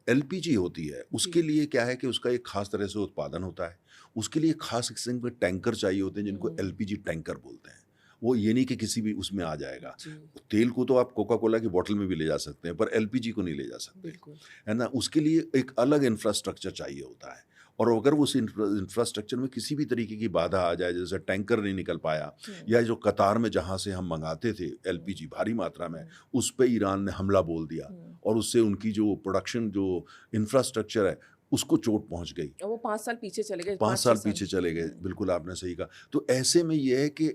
एलपीजी होती है, उसके लिए क्या है कि उसका एक खास तरह से उत्पादन होता है। उसके लिए खास किस्म के टैंकर चाहिए होते हैं, जिनको एलपीजी टैंकर बोलते हैं। वो ये नहीं कि किसी भी उसमें आ जाएगा। तेल को तो आप कोका कोला की बोतल में भी ले जा सकते हैं, पर एलपीजी को नहीं ले जा सकते, है ना। उसके लिए एक अलग इंफ्रास्ट्रक्चर चाहिए होता है, और अगर उस इंफ्रास्ट्रक्चर में किसी भी तरीके की बाधा आ जाए, जैसे टैंकर नहीं निकल पाया, या जो कतार में जहाँ से हम मंगाते थे एलपीजी भारी मात्रा में, उस पे ईरान ने हमला बोल दिया और उससे उनकी जो प्रोडक्शन जो इंफ्रास्ट्रक्चर है उसको चोट पहुंच गई। और वो 5 साल पीछे चले गए, 5 साल पीछे चले गए, बिल्कुल आपने सही कहा। तो ऐसे में ये है कि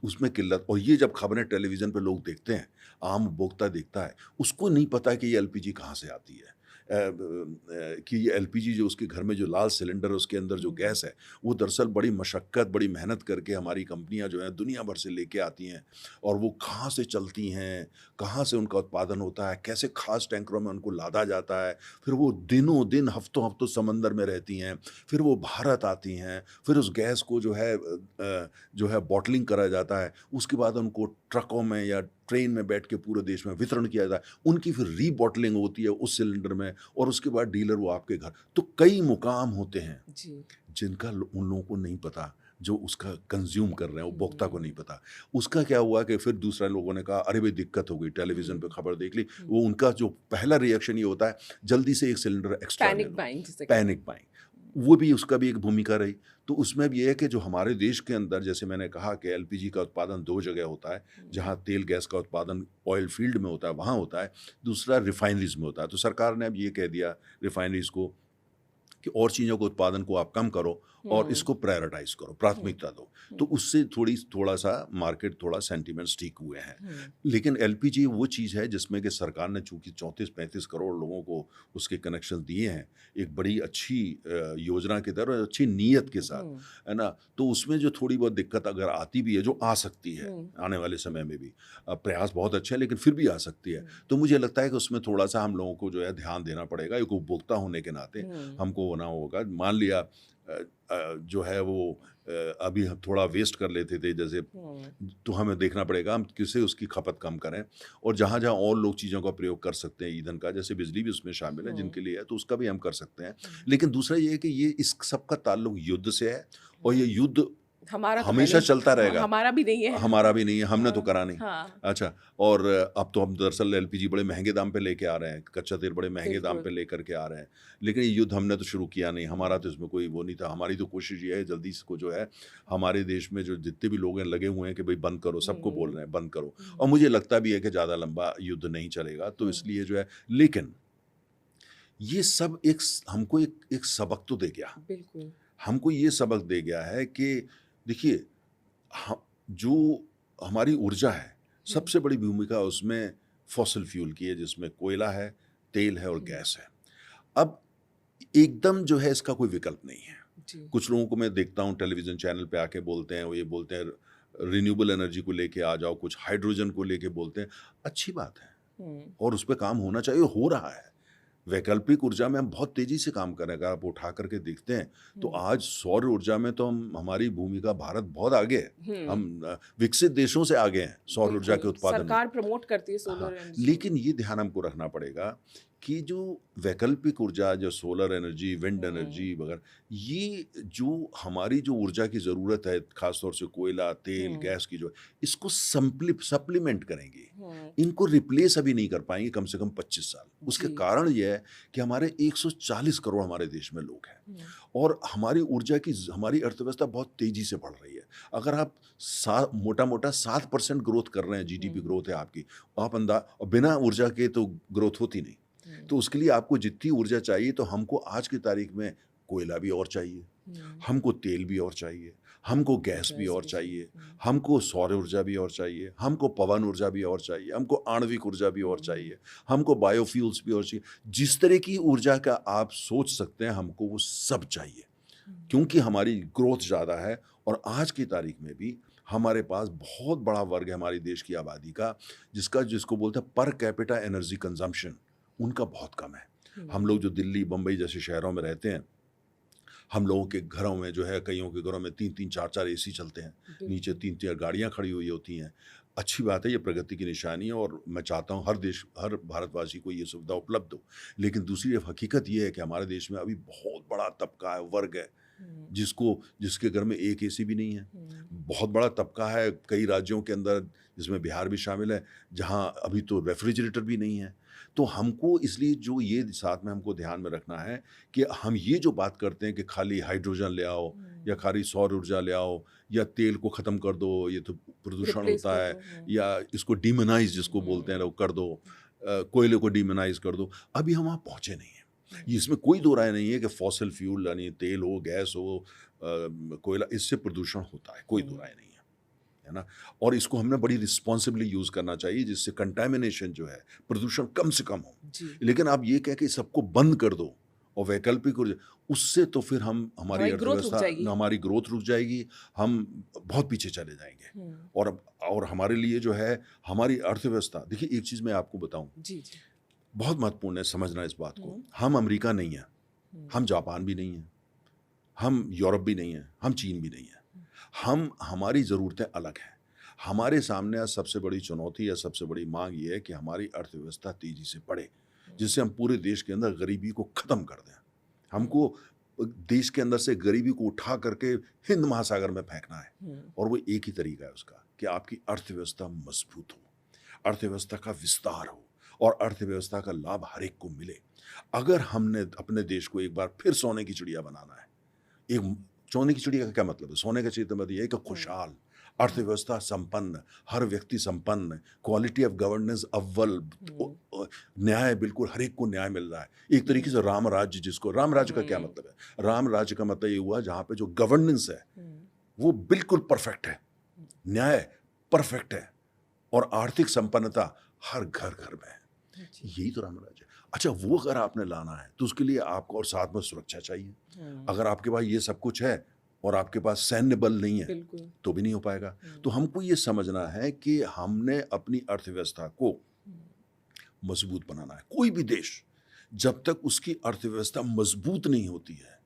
उसमें किल्लत, और ये जब खबरें टेलीविज़न पे लोग देखते हैं, आम उपभोक्ता देखता है, उसको नहीं पता कि ये एलपीजी कहाँ से आती है। कि ये एलपीजी जो उसके घर में जो लाल सिलेंडर है उसके अंदर जो गैस है, वो दरअसल बड़ी मशक्क़त, बड़ी मेहनत करके हमारी कंपनियां जो हैं दुनिया भर से लेके आती हैं, और वो कहाँ से चलती हैं, कहाँ से उनका उत्पादन होता है, कैसे ख़ास टैंकरों में उनको लादा जाता है, फिर वो दिनों दिन हफ्तों समंदर में रहती हैं, फिर वो भारत आती हैं, फिर उस गैस को जो है बॉटलिंग करा जाता है, उसके बाद उनको ट्रकों में या ट्रेन में बैठ के पूरे देश में वितरण किया जाता है, उनकी फिर रीबॉटलिंग होती है उस सिलेंडर में, और उसके बाद डीलर वो आपके घर। तो कई मुकाम होते हैं जी। जिनका उन लोगों को नहीं पता, जो उसका कंज्यूम कर रहे हैं, उपभोक्ता को नहीं पता। उसका क्या हुआ कि फिर दूसरे लोगों ने कहा अरे भाई दिक्कत हो गई, टेलीविज़न पे खबर देख ली, वो उनका जो पहला रिएक्शन ये होता है जल्दी से एक सिलेंडर एक्स्ट्रा ले पैनिक लो, बाइंग जिसे कहते हैं। Panic buying. वो भी, उसका भी एक भूमिका रही। तो उसमें भी ये है कि जो हमारे देश के अंदर, जैसे मैंने कहा कि एलपीजी का उत्पादन 2 जगह होता है, जहाँ तेल गैस का उत्पादन ऑयल फील्ड में होता है वहाँ होता है, दूसरा रिफाइनरीज में होता है। तो सरकार ने अब ये कह दिया रिफाइनरीज को कि और चीज़ों के उत्पादन को आप कम करो और इसको प्रायोरिटाइज करो, प्राथमिकता दो। तो उससे थोड़ा सा मार्केट, थोड़ा सेंटीमेंट्स ठीक हुए हैं। लेकिन एलपीजी वो चीज़ है जिसमें कि सरकार ने चूंकि 34-35 करोड़ लोगों को उसके कनेक्शन दिए हैं, एक बड़ी अच्छी योजना के तहत और अच्छी नीयत के साथ, है ना। तो उसमें जो थोड़ी बहुत दिक्कत अगर आती भी है, जो आ सकती है आने वाले समय में भी, प्रयास बहुत अच्छे हैं लेकिन फिर भी आ सकती है, तो मुझे लगता है कि उसमें थोड़ा सा हम लोगों को जो है ध्यान देना पड़ेगा। एक उपभोक्ता होने के नाते हमको होना होगा। मान लिया जो है वो अभी हम थोड़ा वेस्ट कर लेते थे जैसे, तो हमें देखना पड़ेगा हम किसे उसकी खपत कम करें, और जहाँ जहाँ और लोग चीज़ों का प्रयोग कर सकते हैं ईंधन का, जैसे बिजली भी उसमें शामिल है जिनके लिए है, तो उसका भी हम कर सकते हैं। लेकिन दूसरा ये है कि ये इस सब का ताल्लुक युद्ध से है, और ये युद्ध हमारा तो हमेशा पहले चलता रहेगा। हमारा भी नहीं है। हमारा भी नहीं है, हमने तो करा नहीं। हाँ। अच्छा, और अब तो हम दरअसल एलपीजी बड़े महंगे दाम पे लेके आ रहे हैं, कच्चा तेल बड़े महंगे दाम पे लेकर के आ रहे हैं, लेकिन ये युद्ध हमने तो शुरू किया नहीं, हमारा तो इसमें कोई वो नहीं था। हमारी तो कोशिश ये है जल्दी इसको जो है, हमारे देश में जो जितने भी लोग हैं लगे हुए हैं कि भाई बंद करो, सबको बोल रहे हैं बंद करो, और मुझे लगता भी है कि ज़्यादा लंबा युद्ध नहीं चलेगा, तो इसलिए जो है, लेकिन ये सब हमको एक सबक तो दे गया। बिल्कुल। हमको ये सबक दे गया है कि देखिए, जो हमारी ऊर्जा है, सबसे बड़ी भूमिका उसमें फॉसिल फ्यूल की है, जिसमें कोयला है, तेल है और गैस है। अब एकदम जो है इसका कोई विकल्प नहीं है। कुछ लोगों को मैं देखता हूँ टेलीविज़न चैनल पे आके बोलते हैं, वो ये बोलते हैं रिन्यूएबल एनर्जी को लेके आ जाओ, कुछ हाइड्रोजन को लेके बोलते हैं। अच्छी बात है और उस पर काम होना चाहिए, हो रहा है। वैकल्पिक ऊर्जा में हम बहुत तेजी से काम कर रहे हैं। अगर आप उठा करके देखते हैं तो आज सौर ऊर्जा में तो हमारी भूमिका, भारत बहुत आगे है, हम विकसित देशों से आगे हैं सौर ऊर्जा के उत्पादन में। सरकार प्रमोट करती है सोलर एनर्जी। लेकिन ये ध्यान हमको रखना पड़ेगा कि जो वैकल्पिक ऊर्जा, जो सोलर एनर्जी, विंड एनर्जी वगैरह, ये जो हमारी जो ऊर्जा की ज़रूरत है, खासतौर से कोयला, तेल, गैस की, जो इसको सप्लीमेंट करेंगे, इनको रिप्लेस अभी नहीं कर पाएंगे कम से कम 25 साल। उसके कारण ये है कि हमारे 140 करोड़ हमारे देश में लोग हैं, और हमारी ऊर्जा की, हमारी अर्थव्यवस्था बहुत तेज़ी से बढ़ रही है। अगर आप मोटा 7% ग्रोथ कर रहे हैं, जीडीपी ग्रोथ है आपकी, आप और बिना ऊर्जा के तो ग्रोथ होती नहीं। तो उसके लिए आपको जितनी ऊर्जा चाहिए, तो हमको आज की तारीख में कोयला भी और चाहिए, हमको तेल भी और चाहिए, हमको गैस भी और चाहिए, हमको सौर ऊर्जा भी और चाहिए, हमको पवन ऊर्जा भी और चाहिए, हमको आणविक ऊर्जा भी और चाहिए, हमको बायोफ्यूल्स भी और चाहिए। जिस तरह की ऊर्जा का आप सोच सकते हैं, हमको वो सब चाहिए, क्योंकि हमारी ग्रोथ ज़्यादा है। और आज की तारीख में भी हमारे पास बहुत बड़ा वर्ग है हमारी देश की आबादी का, जिसको बोलते हैं पर कैपिटा एनर्जी कंजम्पशन, उनका बहुत कम है। हम लोग जो दिल्ली, बम्बई जैसे शहरों में रहते हैं, हम लोगों के घरों में जो है, कईयों के घरों में 3-3, 4-4 एसी चलते हैं, नीचे 3-3 गाड़ियाँ खड़ी हुई होती हैं। अच्छी बात है, ये प्रगति की निशानी है, और मैं चाहता हूँ हर भारतवासी को ये सुविधा उपलब्ध हो। लेकिन दूसरी हकीकत ये है कि हमारे देश में अभी बहुत बड़ा तबका है, वर्ग है, जिसके घर में एक एसी भी नहीं है। बहुत बड़ा तबका है कई राज्यों के अंदर, जिसमें बिहार भी शामिल है, जहां अभी तो रेफ्रिजरेटर भी नहीं है। तो हमको इसलिए जो ये साथ में हमको ध्यान में रखना है कि हम ये जो बात करते हैं कि खाली हाइड्रोजन ले आओ या खाली सौर ऊर्जा ले आओ या तेल को ख़त्म कर दो, ये तो प्रदूषण रिप्लेस होता कर है, दो। या इसको डीमोनाइज जिसको बोलते हैं लोग कर दो, कोयले को डीमोनाइज कर दो। अभी हम वहाँ पहुँचे नहीं हैं। इसमें कोई दो राय नहीं है कि फॉसिल फ्यूल यानी तेल हो, गैस हो, कोयला, इससे प्रदूषण होता है, कोई दो राय नहीं है ना। और इसको हमने बड़ी रिस्पॉन्सिबली यूज़ करना चाहिए, जिससे कंटामिनेशन जो है, प्रदूषण कम से कम हो। जी। लेकिन आप ये कह के सबको बंद कर दो और वैकल्पिक ऊर्जा, उससे तो फिर हमारी हमारी ग्रोथ रुक अर्थव्यवस्था, जाएगी। हमारी ग्रोथ रुक जाएगी, हम बहुत पीछे चले जाएंगे। और हमारे लिए जो है हमारी अर्थव्यवस्था, देखिए एक चीज़ मैं आपको बताऊं, जी जी। बहुत महत्वपूर्ण है समझना इस बात को। हम अमेरिका नहीं है, हम जापान भी नहीं है, हम यूरोप भी नहीं है, हम चीन भी नहीं है। हमारी ज़रूरतें अलग हैं। हमारे सामने आज सबसे बड़ी चुनौती या सबसे बड़ी मांग ये है कि हमारी अर्थव्यवस्था तेजी से बढ़े, जिससे हम पूरे देश के अंदर गरीबी को ख़त्म कर दें। हमको देश के अंदर से गरीबी को उठा करके हिंद महासागर में फेंकना है, और वो एक ही तरीका है उसका कि आपकी अर्थव्यवस्था मजबूत हो, अर्थव्यवस्था का विस्तार हो और अर्थव्यवस्था का लाभ हर एक को मिले। अगर हमने अपने देश को एक बार फिर सोने की चिड़िया बनाना है, एक सोने की चिड़िया का क्या मतलब है? सोने का चिड़िया मतलब ये है कि खुशहाल, अर्थव्यवस्था संपन्न, हर व्यक्ति संपन्न, क्वालिटी ऑफ गवर्नेंस अव्वल, न्याय बिल्कुल हर एक को न्याय मिल रहा है। एक तरीके से राम राज्य, जिसको राम राज्य का क्या मतलब है? राम राज्य का मतलब ये हुआ जहाँ पे जो गवर्नेंस है वो बिल्कुल परफेक्ट है, न्याय परफेक्ट है और आर्थिक संपन्नता हर घर घर में है। यही तो राम राज्य है। अच्छा, वो अगर आपने लाना है तो उसके लिए आपको और साथ में सुरक्षा चाहिए। अगर आपके पास ये सब कुछ है और आपके पास सैन्य बल नहीं है तो भी नहीं हो पाएगा। तो हमको ये समझना है कि हमने अपनी अर्थव्यवस्था को मजबूत बनाना है। कोई भी देश जब तक उसकी अर्थव्यवस्था मजबूत नहीं होती है,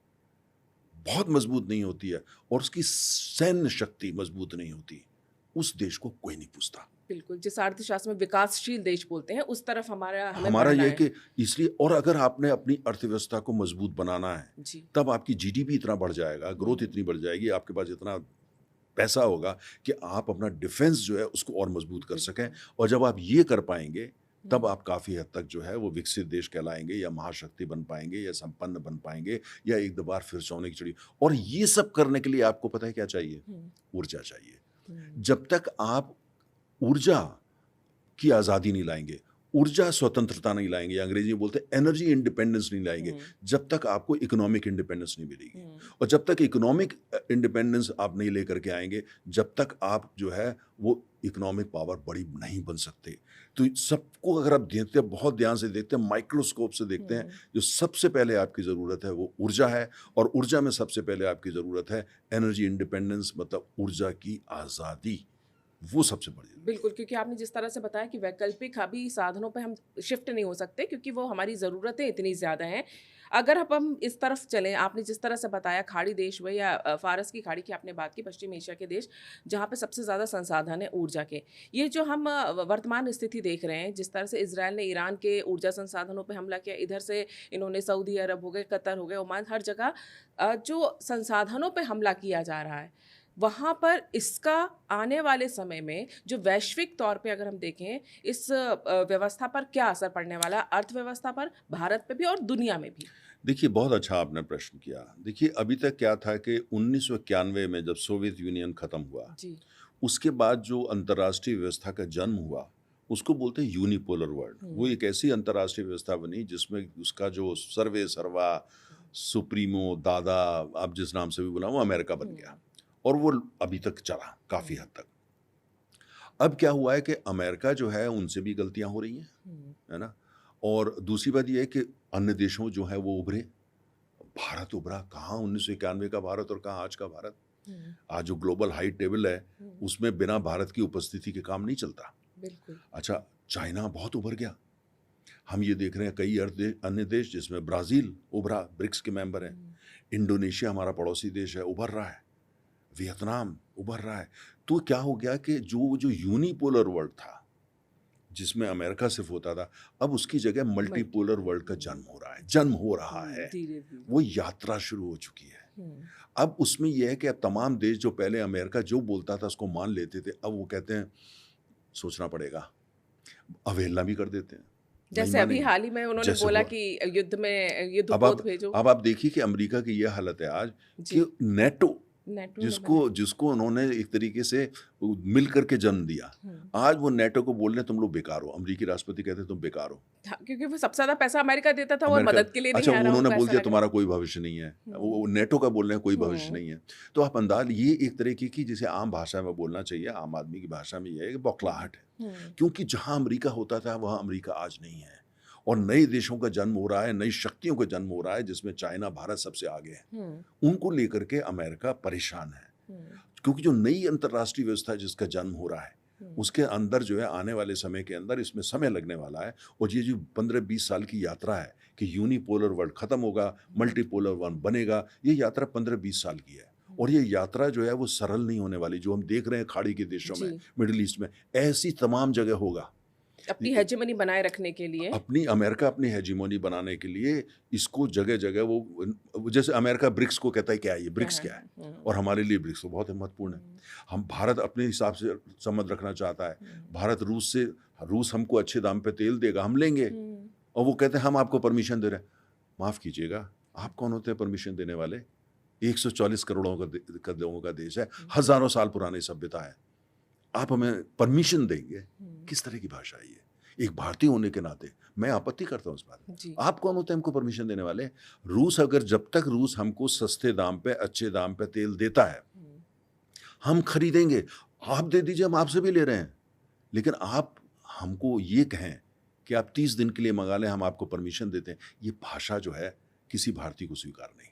बहुत मजबूत नहीं होती है, और उसकी सैन्य शक्ति मजबूत नहीं होती, उस देश को कोई नहीं पूछता। बिल्कुल, जिस अर्थशास्त्र में विकासशील देश बोलते हैं, उस तरफ हमें हमारा बढ़ना ये है। कि इसलिए, और अगर आपने अपनी अर्थव्यवस्था को मजबूत बनाना है जी। तब आपकी जीडीपी इतना बढ़ जाएगा, ग्रोथ इतनी बढ़ जाएगी, आपके पास इतना पैसा होगा कि आप अपना डिफेंस जो है उसको और मजबूत कर सकें। और जब आप ये कर पाएंगे तब आप काफ़ी हद तक जो है वो विकसित देश कहलाएंगे, या महाशक्ति बन पाएंगे, या संपन्न बन पाएंगे, या एक दो बार फिर सोने की चिड़िया। और ये सब करने के लिए आपको पता है क्या चाहिए? ऊर्जा चाहिए। जब तक आप ऊर्जा की आज़ादी नहीं लाएंगे, ऊर्जा स्वतंत्रता नहीं लाएंगे, या अंग्रेजी में बोलते हैं एनर्जी इंडिपेंडेंस नहीं लाएंगे, जब तक आपको इकोनॉमिक इंडिपेंडेंस नहीं मिलेगी। और जब तक इकोनॉमिक इंडिपेंडेंस आप नहीं लेकर के आएंगे, जब तक आप जो है वो इकोनॉमिक पावर बड़ी नहीं बन सकते। तो सबको अगर आप देखते हैं, बहुत ध्यान से देखते हैं, माइक्रोस्कोप से देखते हैं, जो सबसे पहले आपकी ज़रूरत है वो ऊर्जा है। और ऊर्जा में सबसे पहले आपकी ज़रूरत है एनर्जी इंडिपेंडेंस, मतलब ऊर्जा की आज़ादी। वो सबसे बड़ी बिल्कुल, क्योंकि आपने जिस तरह से बताया कि वैकल्पिक अभी साधनों पे हम शिफ्ट नहीं हो सकते, क्योंकि वो हमारी ज़रूरतें इतनी ज़्यादा हैं। अगर हम इस तरफ चलें, आपने जिस तरह से बताया खाड़ी देश हुए या फ़ारस की खाड़ी की आपने बात की, पश्चिम एशिया के देश जहाँ पे सबसे ज़्यादा संसाधन है ऊर्जा के। ये जो हम वर्तमान स्थिति देख रहे हैं, जिस तरह से इज़राइल ने ईरान के ऊर्जा संसाधनों पे हमला किया, इधर से इन्होंने सऊदी अरब हो गए, कतर हो गए, ओमान, हर जगह जो संसाधनों पे हमला किया जा रहा है, वहाँ पर इसका आने वाले समय में जो वैश्विक तौर पे अगर हम देखें, इस व्यवस्था पर क्या असर पड़ने वाला है, अर्थव्यवस्था पर, भारत पे भी और दुनिया में भी? देखिए, बहुत अच्छा आपने प्रश्न किया। देखिए, अभी तक क्या था कि 1991 में जब सोवियत यूनियन ख़त्म हुआ, जी। उसके बाद जो अंतर्राष्ट्रीय व्यवस्था का जन्म हुआ, उसको बोलते हैं यूनिपोलर वर्ल्ड। वो एक ऐसी अंतर्राष्ट्रीय व्यवस्था बनी जिसमें उसका जो सर्वे सर्वा सुप्रीमो दादा, आप जिस नाम से भी बुलाओ, वो अमेरिका बन गया, और वो अभी तक चला काफ़ी हद तक। अब क्या हुआ है कि अमेरिका जो है उनसे भी गलतियां हो रही हैं, है ना। और दूसरी बात ये है कि अन्य देशों जो है वो उभरे, भारत उभरा। कहाँ 1991 का भारत और कहाँ आज का भारत। आज जो ग्लोबल हाई टेबल है उसमें बिना भारत की उपस्थिति के काम नहीं चलता। बिल्कुल। अच्छा, चाइना बहुत उभर गया। हम ये देख रहे हैं कई अन्य देश, जिसमें ब्राज़ील उभरा, ब्रिक्स के मेंबर हैं। इंडोनेशिया हमारा पड़ोसी देश है, उभर रहा है। वियतनाम उभर रहा है। तो क्या हो गया कि जो यूनिपोलर वर्ल्ड था, जिसमें अमेरिका सिर्फ होता था, अब उसकी जगह मल्टीपोलर वर्ल्ड का जन्म हो रहा है, धीरे-धीरे। वो यात्रा शुरू हो चुकी है। अब उसमें यह है कि अब तमाम देश जो पहले अमेरिका जो बोलता था उसको मान लेते थे, अब वो कहते हैं सोचना पड़ेगा, अवहेलना भी कर देते हैं, नहीं जैसे अभी मानेंगे। हाल ही में उन्होंने जैसे बोला हुआ कि युद्ध अब पोत आप भेजो। अब आप देखिए कि अमेरिका की यह हालत है आज जी, कि नेटो नेटो ने जिसको उन्होंने एक तरीके से मिल करके जन्म दिया, बनाया। आज वो नेटो को बोल रहे हैं तुम लोग बेकार हो। अमेरिकी राष्ट्रपति कहते हैं तुम बेकार हो। हाँ, क्योंकि वो सबसे ज़्यादा पैसा अमेरिका देता था, वो अमेरिका मदद के लिए नहीं अच्छा आ रहा, उन्होंने उनको बोल ऐसा दिया लग रहा तुम्हारा है। कोई भविष्य नहीं है, हुँ। वो नेटो का बोल रहे हैं कोई भविष्य हुँ। नहीं है। तो आप अंदाज ये एक तरीके की जिसे आम भाषा में बोलना चाहिए, आम आदमी की भाषा में ये है कि बौखलाहट है। हुँ, क्योंकि जहां अमेरिका होता था वहां अमेरिका आज नहीं है, और नए देशों का जन्म हो रहा है, नई शक्तियों का जन्म हो रहा है, जिसमें चाइना भारत सबसे आगे है। हुँ, उनको लेकर के अमेरिका परेशान है, हुँ, क्योंकि जो नई अंतर्राष्ट्रीय व्यवस्था जिसका जन्म हो रहा है हुँ, उसके अंदर जो है आने वाले समय के अंदर इसमें समय लगने वाला है। और ये जो 15-20 साल की यात्रा है कि यूनिपोलर वर्ल्ड खत्म होगा, मल्टीपोलर वर्ल्ड बनेगा, ये यात्रा 15-20 साल की है। और ये यात्रा जो है वो सरल नहीं होने वाली, जो हम देख रहे हैं खाड़ी के देशों में, जी। मिडिल ईस्ट में, ऐसी तमाम जगह होगा। अपनी हेजेमनी बनाए रखने के लिए। अमेरिका अपनी हेजिमोनी बनाने के लिए इसको जगह जगह वो जैसे अमेरिका ब्रिक्स को कहता है क्या है ये ब्रिक्स क्या है, हुँ, और हमारे लिए ब्रिक्स तो बहुत महत्वपूर्ण है। हम भारत अपने हिसाब से संबंध रखना चाहता है। भारत रूस हमको अच्छे दाम पे तेल देगा, हम लेंगे, हुँ, और वो कहते हैं हम आपको परमिशन दे रहे हैं। माफ़ कीजिएगा, आप कौन होते हैं परमिशन देने वाले? 140 करोड़ों का लोगों का देश है, हज़ारों साल पुरानी सभ्यता है, आप हमें परमिशन देंगे? किस तरह की भाषा है ये? एक भारतीय होने के नाते मैं आपत्ति करता हूँ इस बात में। जी। आप कौन होते हैं हमको परमिशन देने वाले? जब तक रूस हमको सस्ते दाम पे, अच्छे दाम पे तेल देता है, हुँ, हम खरीदेंगे। आप दे दीजिए, हम आपसे भी ले रहे हैं। लेकिन आप हमको ये कहें कि आप 30 दिन के लिए मंगा लें, हम आपको परमिशन देते हैं, ये भाषा जो है किसी भारतीय को स्वीकार नहीं,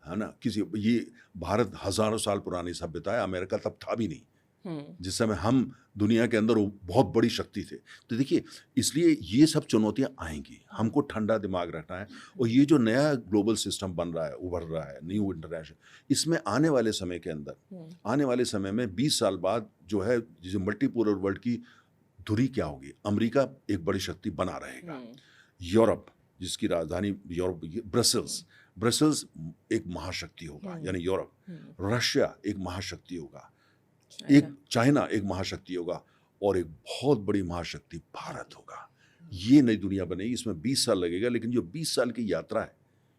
है ना? ये भारत हज़ारों साल पुरानी सभ्यता है, अमेरिका तब था भी नहीं। हुँ, जिस समय हम दुनिया के अंदर वो बहुत बड़ी शक्ति थे। तो देखिए, इसलिए ये सब चुनौतियाँ आएँगी, हमको ठंडा दिमाग रखना है। और ये जो नया ग्लोबल सिस्टम बन रहा है, उभर रहा है, न्यू इंटरनेशनल, इसमें आने वाले समय के अंदर, हुँ, आने वाले समय में 20 साल बाद जो है, जैसे मल्टीपोलर वर्ल्ड की धुरी क्या होगी? अमेरिका एक बड़ी शक्ति बना रहेगा। हुँ, यूरोप, जिसकी राजधानी यूरोप ब्रसेल्स एक महाशक्ति होगा, यानी यूरोप। हुँ, रशिया एक महाशक्ति होगा, चाइना। एक चाइना एक महाशक्ति होगा, और एक बहुत बड़ी महाशक्ति भारत होगा। ये नई दुनिया बनेगी, इसमें 20 साल लगेगा, लेकिन जो 20 साल की यात्रा है,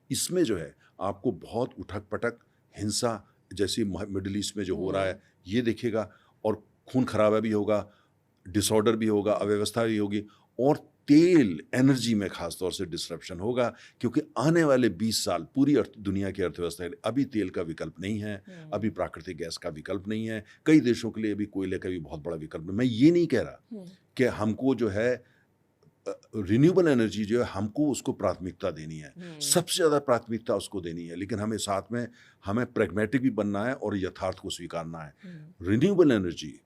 इसमें जो है आपको बहुत उठक-पटक, हिंसा जैसी मिडिल ईस्ट में जो हो रहा है, ये दिखेगा, और खून खराबा भी होगा, डिसऑर्डर भी होगा, अव्यवस्था भी होगी, और तेल, एनर्जी में खास तौर से डिसरप्शन होगा, क्योंकि आने वाले 20 साल पूरी दुनिया की अर्थव्यवस्था के लिए अभी तेल का विकल्प नहीं है, अभी प्राकृतिक गैस का विकल्प नहीं है, कई देशों के लिए अभी कोयले का भी बहुत बड़ा विकल्प नहीं। मैं ये नहीं कह रहा कि हमको जो है रिन्यूएबल एनर्जी जो है हमको उसको प्राथमिकता देनी है, सबसे ज़्यादा प्राथमिकता उसको देनी है, लेकिन हमें साथ में हमें प्रैग्मेटिक भी बनना है और यथार्थ को स्वीकारना है। रिन्यूएबल एनर्जी,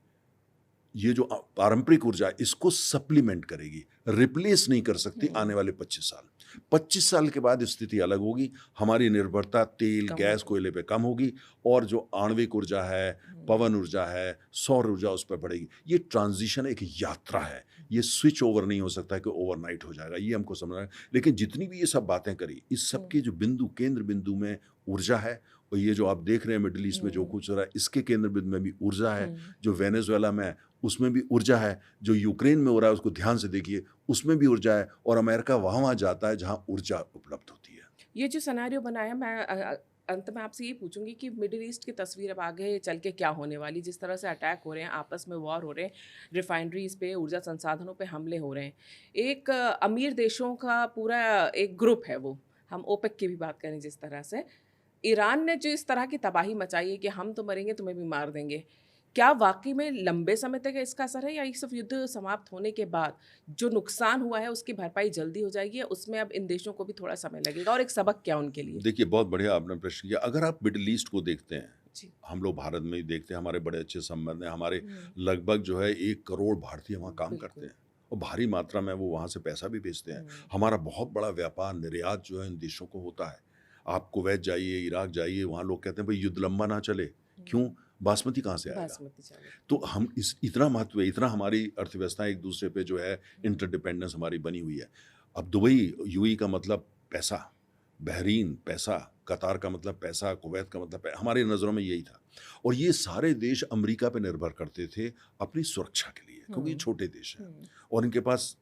ये जो पारंपरिक ऊर्जा है, इसको सप्लीमेंट करेगी, रिप्लेस नहीं कर सकती आने वाले 25 साल। 25 साल के बाद स्थिति अलग होगी, हमारी निर्भरता तेल, कम गैस, होगी। कोयले पे कम होगी, और जो आणविक ऊर्जा है, पवन ऊर्जा है, सौर ऊर्जा उस पर बढ़ेगी। ये ट्रांजिशन एक यात्रा है, ये स्विच ओवर नहीं हो सकता है कि ओवरनाइट हो जाएगा, ये हमको समझना है। लेकिन जितनी भी ये सब बातें करी, इस सब के जो बिंदु, केंद्र बिंदु में ऊर्जा है, और ये जो आप देख रहे हैं मिडिल ईस्ट में जो कुछ हो रहा है, इसके केंद्र बिंदु में भी ऊर्जा है। जो वेनेजुएला में है उसमें भी ऊर्जा है, जो यूक्रेन में हो रहा है उसको ध्यान से देखिए, उसमें भी ऊर्जा है, और अमेरिका वहाँ जाता है जहाँ ऊर्जा उपलब्ध होती है। ये जो सिनेरियो बना है, मैं अंत में आपसे ये पूछूंगी कि मिडिल ईस्ट की तस्वीर अब आगे चल के क्या होने वाली, जिस तरह से अटैक हो रहे हैं, आपस में वॉर हो रहे हैं, रिफाइनरीज पे, ऊर्जा संसाधनों पे हमले हो रहे हैं, एक अमीर देशों का पूरा एक ग्रुप है, वो हम ओपेक की भी बात करें जिस तरह से, ईरान ने जो इस तरह की तबाही मचाई है कि हम तो मरेंगे, तुम्हें भी मार देंगे, क्या वाकई में लंबे समय तक इसका असर है, या ये सिर्फ युद्ध समाप्त होने के बाद जो नुकसान हुआ है उसकी भरपाई जल्दी हो जाएगी, या उसमें अब इन देशों को भी थोड़ा समय लगेगा, और एक सबक क्या उनके लिए? देखिए, बहुत बढ़िया आपने प्रश्न किया। अगर आप मिडिल ईस्ट को देखते हैं, जी। हम लोग भारत में ही देखते हैं, हमारे बड़े अच्छे संबंध हैं, हमारे लगभग जो है 1 करोड़ भारतीय वहाँ काम बिल्कुल। करते हैं, और भारी मात्रा में वो वहाँ से पैसा भी भेजते हैं। हमारा बहुत बड़ा व्यापार, निर्यात जो है इन देशों को होता है। आप कुवैत जाइए, इराक जाइए, वहाँ लोग कहते हैं भाई युद्ध लंबा ना चले, क्यों? बासमती कहाँ से आएगा? बासमती चावल। तो हम इतना महत्व है, इतना हमारी अर्थव्यवस्था एक दूसरे पे जो है इंटरडिपेंडेंस हमारी बनी हुई है। अब दुबई, यूएई का मतलब पैसा, बहरीन पैसा, कतार का मतलब पैसा, कुवैत का मतलब हमारी नज़रों में यही था। और ये सारे देश अमेरिका पे निर्भर करते थे अपनी सुरक्षा के लिए, क्योंकि ये छोटे देश हैं और इनके पास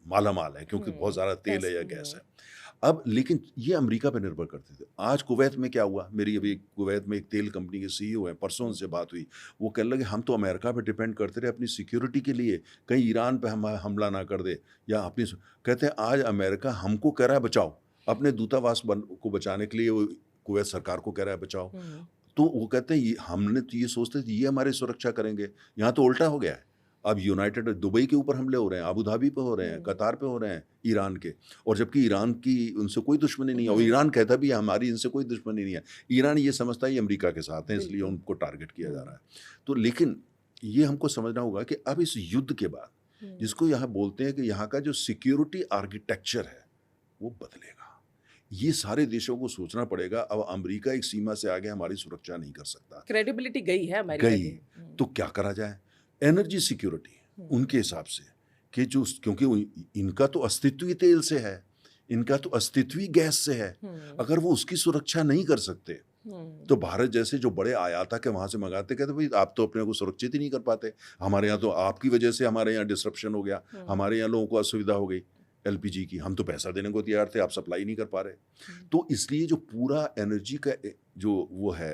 माला माल है, क्योंकि बहुत ज़्यादा तेल है या गैस है। अब लेकिन ये अमेरिका पे निर्भर करते थे। आज कुवैत में क्या हुआ, मेरी अभी कुवैत में एक तेल कंपनी के सीईओ हैं, परसों उनसे बात हुई। वो कहने लगे हम तो अमेरिका पे डिपेंड करते रहे अपनी सिक्योरिटी के लिए, कहीं ईरान पे हम हमला ना कर दे या अपनी कहते हैं आज अमेरिका हमको कह रहा है बचाओ, अपने दूतावास को बचाने के लिए वो कुवैत सरकार को कह रहा है बचाओ। तो वो कहते हैं ये हमने तो ये सोचते थे ये हमारी सुरक्षा करेंगे, यहाँ तो उल्टा हो गया है। अब यूनाइटेड दुबई के ऊपर हमले हो रहे हैं, अबू धाबी पे हो रहे हैं, कतार पे हो रहे हैं, ईरान के। और जबकि ईरान की उनसे कोई दुश्मनी नहीं है और ईरान कहता भी है हमारी इनसे कोई दुश्मनी नहीं है। ईरान ये समझता है ये अमेरिका के साथ हैं, इसलिए उनको टारगेट किया जा रहा है। तो लेकिन ये हमको समझना होगा कि अब इस युद्ध के बाद जिसको यहाँ बोलते हैं कि यहाँ का जो सिक्योरिटी आर्किटेक्चर है वो बदलेगा। ये सारे देशों को सोचना पड़ेगा। अब अमेरिका एक सीमा से आगे हमारी सुरक्षा नहीं कर सकता, क्रेडिबिलिटी गई है अमेरिका गई। की। तो क्या करा जाए? एनर्जी सिक्योरिटी उनके हिसाब से कि जो, क्योंकि इनका तो अस्तित्व ही तेल से है, इनका तो अस्तित्व ही गैस से है। अगर वो उसकी सुरक्षा नहीं कर सकते तो भारत जैसे जो बड़े आयातक है वहां से मंगाते, कहते भाई आप तो अपने को सुरक्षित ही नहीं कर पाते, हमारे यहाँ तो आपकी वजह से हमारे यहाँ डिसरप्शन हो गया, हमारे यहाँ लोगों को असुविधा हो गई एलपीजी की, हम तो पैसा देने को तैयार थे, आप सप्लाई नहीं कर पा रहे। तो इसलिए जो पूरा एनर्जी का जो वो है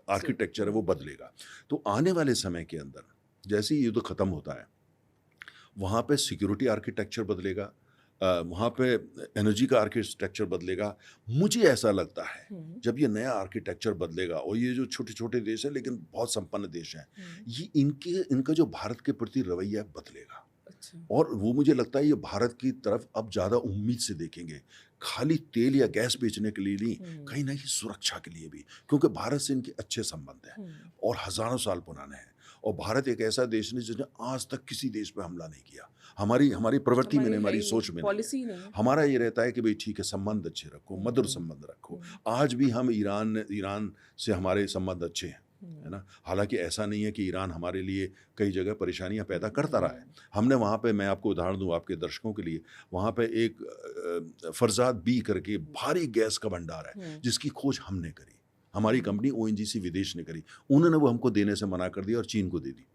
आर्किटेक्चर है वो बदलेगा। तो आने वाले समय के अंदर जैसे ही युद्ध खत्म होता है वहाँ पे सिक्योरिटी आर्किटेक्चर बदलेगा, वहाँ पे एनर्जी का आर्किटेक्चर बदलेगा। मुझे ऐसा लगता है जब ये नया आर्किटेक्चर बदलेगा और ये जो छोटे छोटे देश हैं लेकिन बहुत संपन्न देश हैं, ये इनका जो भारत के प्रति रवैया बदलेगा। और वो मुझे लगता है ये भारत की तरफ अब ज़्यादा उम्मीद से देखेंगे, खाली तेल या गैस बेचने के लिए नहीं, कहीं ना कहीं सुरक्षा के लिए भी, क्योंकि भारत से इनके अच्छे संबंध हैं और हज़ारों साल पुराने हैं। और भारत एक ऐसा देश नहीं जिसने आज तक किसी देश पे हमला नहीं किया। हमारी प्रवृत्ति में नहीं, हमारी सोच में पॉलिसी नहीं है। हमारा ये रहता है कि भाई ठीक है, संबंध अच्छे रखो, मधुर संबंध रखो। आज भी हम ईरान से हमारे संबंध अच्छे हैं, है ना। हालांकि ऐसा नहीं है कि ईरान हमारे लिए कई जगह परेशानियां पैदा करता रहा है। हमने वहाँ पे, मैं आपको उदाहरण दूँ आपके दर्शकों के लिए, वहाँ पे एक फरजाद बी करके भारी गैस का भंडार है जिसकी खोज हमने करी, हमारी कंपनी ओएनजीसी विदेश ने करी। उन्होंने वो हमको देने से मना कर दिया और चीन को दे दी।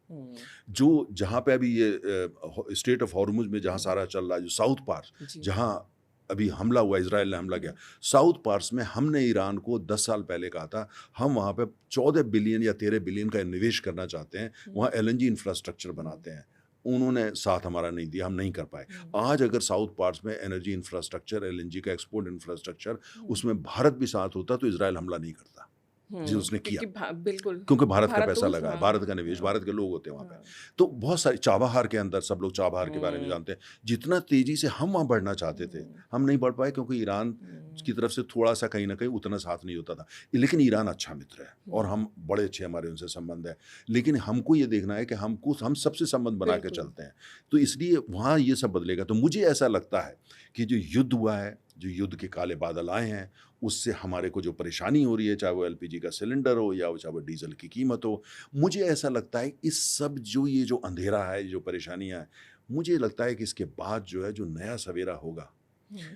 जो जहाँ पे अभी ये स्टेट ऑफ हॉर्मुज में जहाँ सारा चल रहा है, जो साउथ पार्स जहाँ अभी हमला हुआ, इजराइल ने हमला किया, साउथ पार्स में हमने ईरान को 10 साल पहले कहा था हम वहाँ पे 14 बिलियन या 13 बिलियन का निवेश करना चाहते हैं, वहाँ एलएनजी इंफ्रास्ट्रक्चर बनाते हैं। उन्होंने साथ हमारा नहीं दिया, हम नहीं कर पाए। आज अगर साउथ पार्ट्स में एनर्जी इंफ्रास्ट्रक्चर, एलएनजी का एक्सपोर्ट इंफ्रास्ट्रक्चर, उसमें भारत भी साथ होता तो इजराइल हमला नहीं करता जो उसने किया, बिल्कुल, क्योंकि भारत का पैसा लगा है, भारत का निवेश, भारत के लोग होते हैं वहाँ पे। तो बहुत सारी चाबहार के अंदर, सब लोग चाबहार के बारे में जानते हैं, जितना तेजी से हम वहाँ बढ़ना चाहते थे हम नहीं बढ़ पाए, क्योंकि ईरान की तरफ से थोड़ा सा कहीं ना कहीं उतना साथ नहीं होता था। लेकिन ईरान अच्छा मित्र है और हम बड़े अच्छे हमारे उनसे संबंध है, लेकिन हमको ये देखना है कि हम सबसे संबंध बना के चलते हैं। तो इसलिए वहाँ ये सब बदलेगा। तो मुझे ऐसा लगता है कि जो युद्ध हुआ है, जो युद्ध के काले बादल आए हैं, उससे हमारे को जो परेशानी हो रही है, चाहे वो एलपीजी का सिलेंडर हो या चाहे वो डीजल की कीमत हो, मुझे ऐसा लगता है इस सब ये जो अंधेरा है, जो परेशानियां हैं, मुझे लगता है कि इसके बाद जो है जो नया सवेरा होगा,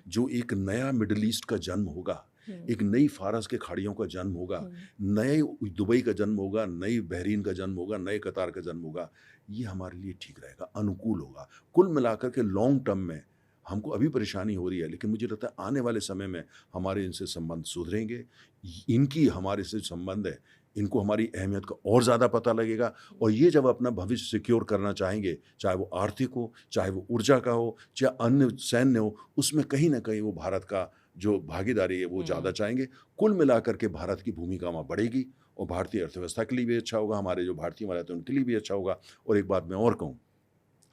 जो एक नया मिडिल ईस्ट का जन्म होगा, एक नई फारस के खाड़ियों का जन्म होगा, नए दुबई का जन्म होगा, नई बहरीन का जन्म होगा, नए कतार का जन्म होगा। ये हमारे लिए ठीक रहेगा, अनुकूल होगा। कुल मिलाकर के लॉन्ग टर्म में हमको अभी परेशानी हो रही है, लेकिन मुझे लगता है आने वाले समय में हमारे इनसे संबंध सुधरेंगे, इनकी हमारे से संबंध है, इनको हमारी अहमियत का और ज़्यादा पता लगेगा। और ये जब अपना भविष्य सिक्योर करना चाहेंगे, चाहे वो आर्थिक हो, चाहे वो ऊर्जा का हो, चाहे अन्य सैन्य हो, उसमें कहीं ना कहीं वो भारत का जो भागीदारी है वो ज़्यादा चाहेंगे। कुल मिलाकर के भारत की भूमिका वहाँ बढ़ेगी और भारतीय अर्थव्यवस्था के लिए भी अच्छा होगा, हमारे जो भारतीय वाले हैं उनके लिए भी अच्छा होगा। और एक बात मैं और कहूँ,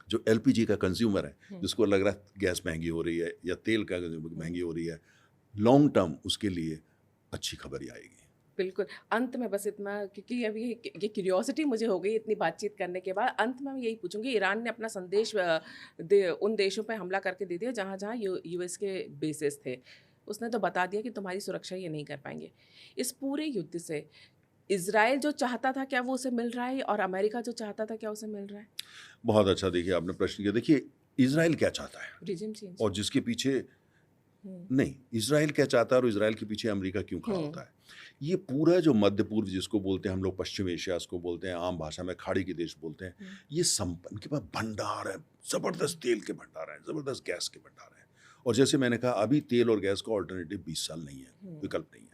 जो एलपीजी का कंज्यूमर है, जिसको लग रहा है गैस महंगी हो रही है या तेल का महंगी हो रही है, लॉन्ग टर्म उसके लिए अच्छी खबर ही आएगी। बिल्कुल। अंत में बस इतना, क्योंकि अभी ये क्यूरियोसिटी मुझे हो गई इतनी बातचीत करने के बाद, अंत में मैं यही पूछूंगी, ईरान ने अपना संदेश उन देशों पे हमला करके दे दिया जहाँ जहाँ यूएस के बेसिस थे। उसने तो बता दिया कि तुम्हारी सुरक्षा ये नहीं कर पाएंगे। इस पूरे युद्ध से इजराइल जो चाहता था क्या वो उसे मिल रहा है, और अमेरिका जो चाहता था क्या उसे मिल रहा है? बहुत अच्छा, देखिए आपने प्रश्न किया। देखिए इजराइल क्या चाहता है, रिजिम चेंज, और जिसके पीछे नहीं, इजराइल क्या चाहता है और इजराइल के पीछे अमेरिका क्यों खड़ा होता है? ये पूरा जो मध्य पूर्व जिसको बोलते हैं हम लोग, पश्चिम एशिया उसको बोलते हैं, आम भाषा में खाड़ी के देश बोलते हैं, ये इनके पास भंडार है, ज़बरदस्त तेल के भंडार हैं, ज़बरदस्त गैस के भंडार हैं। और जैसे मैंने कहा, अभी तेल और गैस का ऑल्टरनेटिव 20 साल नहीं है, विकल्प नहीं है।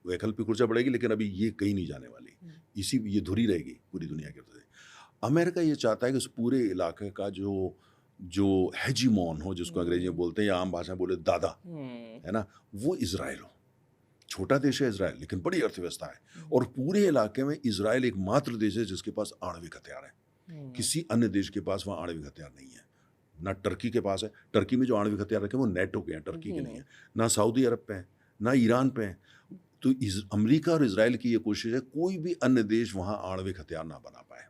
वैकल्पिक ऊर्जा बढ़ेगी, लेकिन अभी ये कहीं नहीं जाने वाली, ये धुरी रहेगी पूरी दुनिया के अंदर। अमेरिका ये चाहता है कि उस पूरे इलाके का जो हेजीमॉन हो, जिसको अंग्रेजी में बोलते हैं या आम भाषा में बोले दादा, है ना, वो इजराइल हो। छोटा देश है इजराइल, लेकिन बड़ी अर्थव्यवस्था है, और पूरे इलाके में इजराइल एकमात्र देश है जिसके पास आणविक हथियार है। किसी अन्य देश के पास वहाँ आणविक हथियार नहीं है। ना टर्की के पास है, टर्की में जो आणविक हथियार रखे वो नेटो के हैं, टर्की के नहीं है। ना सऊदी अरब पे है, ना ईरान पे है। तो अमेरिका और इजराइल की ये कोशिश है कोई भी अन्य देश वहाँ आणविक हथियार ना बना पाए,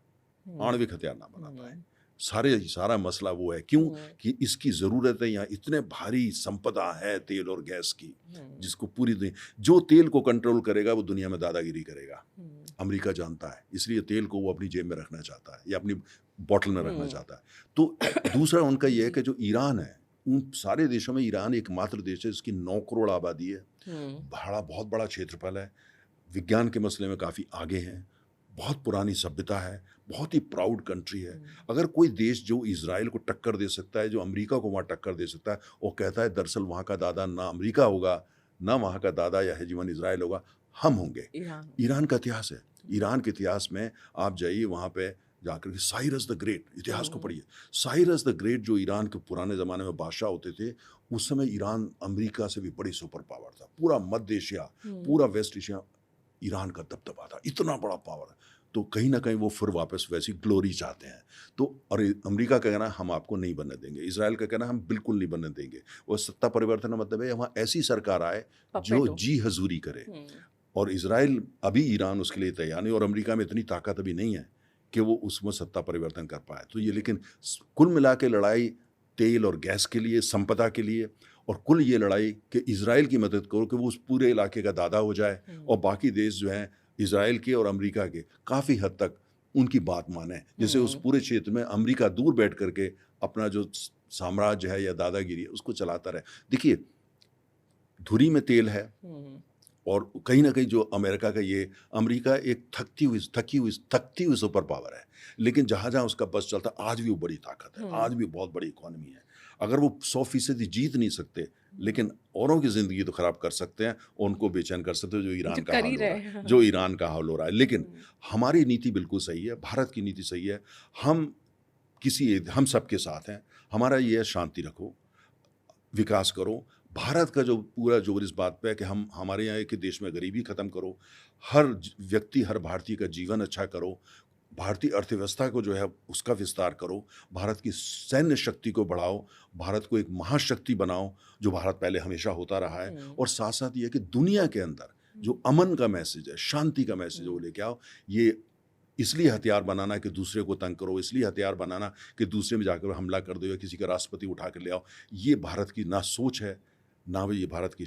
आणविक हथियार ना बना पाए। सारा मसला वो है, क्यों कि इसकी ज़रूरत है। यहाँ इतने भारी संपदा है तेल और गैस की, जिसको पूरी दुनिया, जो तेल को कंट्रोल करेगा वो दुनिया में दादागिरी करेगा। अमेरिका जानता है, इसलिए तेल को वो अपनी जेब में रखना चाहता है या अपनी बॉटल में रखना चाहता है। तो दूसरा उनका ये है कि जो ईरान है, उन सारे देशों में ईरान एकमात्र देश है जिसकी 9 करोड़ आबादी है, बहुत बड़ा क्षेत्रफल है, विज्ञान के मसले में काफ़ी आगे हैं, बहुत पुरानी सभ्यता है, बहुत ही प्राउड कंट्री है। अगर कोई देश जो इजराइल को टक्कर दे सकता है, जो अमेरिका को वहाँ टक्कर दे सकता है, वो कहता है दरअसल वहाँ का दादा ना अमेरिका होगा, ना वहाँ का दादा या हेजीमन इजराइल होगा, हम होंगे। ईरान का इतिहास है। ईरान के इतिहास में आप जाइए, वहाँ पे जाकर के साइरस द ग्रेट, इतिहास को पढ़िए। साइरस द ग्रेट जो ईरान के पुराने ज़माने में बादशाह होते थे, उस समय ईरान अमेरिका से भी बड़ी सुपर पावर था। पूरा मध्य एशिया, पूरा वेस्ट एशिया ईरान का दबदबा था, इतना बड़ा पावर है। तो कहीं ना कहीं वो फिर वापस वैसी ग्लोरी चाहते हैं। तो और अमेरिका का कहना हम आपको नहीं बनने देंगे, इजराइल का कहना हम बिल्कुल नहीं बनने देंगे। वो सत्ता परिवर्तन का मतलब है वहाँ ऐसी सरकार आए जो जी हजूरी करे। और इजराइल अभी, ईरान उसके लिए तैयार नहीं, और अमेरिका में इतनी ताकत अभी नहीं है कि वो उसमें सत्ता परिवर्तन कर पाए। तो ये, लेकिन कुल मिला के लड़ाई तेल और गैस के लिए, संपदा के लिए, और कुल ये लड़ाई कि इजराइल की मदद करो कि वो उस पूरे इलाके का दादा हो जाए, और बाकी देश जो हैं इजराइल के और अमेरिका के काफ़ी हद तक उनकी बात माने। जैसे उस पूरे क्षेत्र में अमेरिका दूर बैठ करके अपना जो साम्राज्य है या दादागिरी है उसको चलाता रहे। देखिए, धुरी में तेल है, और कहीं ना कहीं जो अमेरिका का ये, अमेरिका एक थकती हुई सुपर पावर है, लेकिन जहाँ जहाँ उसका बस चलता, आज भी वो बड़ी ताकत है, आज भी बहुत बड़ी इकोनॉमी है। अगर वो 100% जीत नहीं सकते, लेकिन औरों की ज़िंदगी तो ख़राब कर सकते हैं, उनको बेचैन कर सकते हैं, जो ईरान का हाल हो रहा है, जो ईरान का हाल हो रहा है। लेकिन हमारी नीति बिल्कुल सही है, भारत की नीति सही है। हम सबके साथ हैं। हमारा ये है, शांति रखो, विकास करो। भारत का जो पूरा जोर इस बात पे है कि हमारे यहाँ के देश में गरीबी ख़त्म करो, हर व्यक्ति, हर भारतीय का जीवन अच्छा करो, भारतीय अर्थव्यवस्था को जो है उसका विस्तार करो, भारत की सैन्य शक्ति को बढ़ाओ, भारत को एक महाशक्ति बनाओ, जो भारत पहले हमेशा होता रहा है। और साथ साथ ये कि दुनिया के अंदर जो अमन का मैसेज है, शांति का मैसेज है, वो लेके आओ। ये इसलिए हथियार बनाना कि दूसरे को तंग करो, इसलिए हथियार बनाना कि दूसरे में जाकर हमला कर दो या किसी का राष्ट्रपति उठा कर ले आओ, ये भारत की ना सोच है, ना भी ये भारत की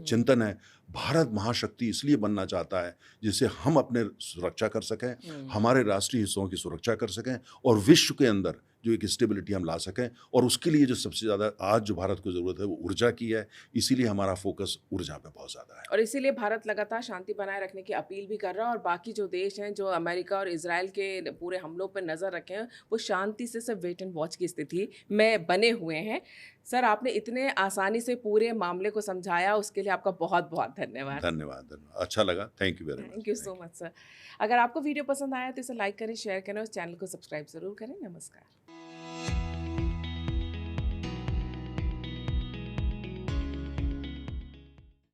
चिंतन है। भारत महाशक्ति इसलिए बनना चाहता है जिससे हम अपने सुरक्षा कर सकें, हमारे राष्ट्रीय हिस्सों की सुरक्षा कर सकें, और विश्व के अंदर जो एक स्टेबिलिटी हम ला सकें। और उसके लिए जो सबसे ज़्यादा आज जो भारत को ज़रूरत है वो ऊर्जा की है, इसीलिए हमारा फोकस ऊर्जा पे बहुत ज़्यादा है। और इसीलिए भारत लगातार शांति बनाए रखने की अपील भी कर रहा है, और बाकी जो देश हैं जो अमेरिका और इजराइल के पूरे हमलों पर नज़र रखे हैं, वो शांति से सिर्फ वेट एंड वॉच की स्थिति में बने हुए हैं। सर, आपने इतने आसानी से पूरे मामले को समझाया, उसके लिए आपका बहुत बहुत धन्यवाद। धन्यवाद, अच्छा लगा, thank you very much. Thank you so much sir. अगर आपको वीडियो पसंद आया तो इसे लाइक करें, शेयर करें और चैनल को सब्सक्राइब ज़रूर करें। नमस्कार।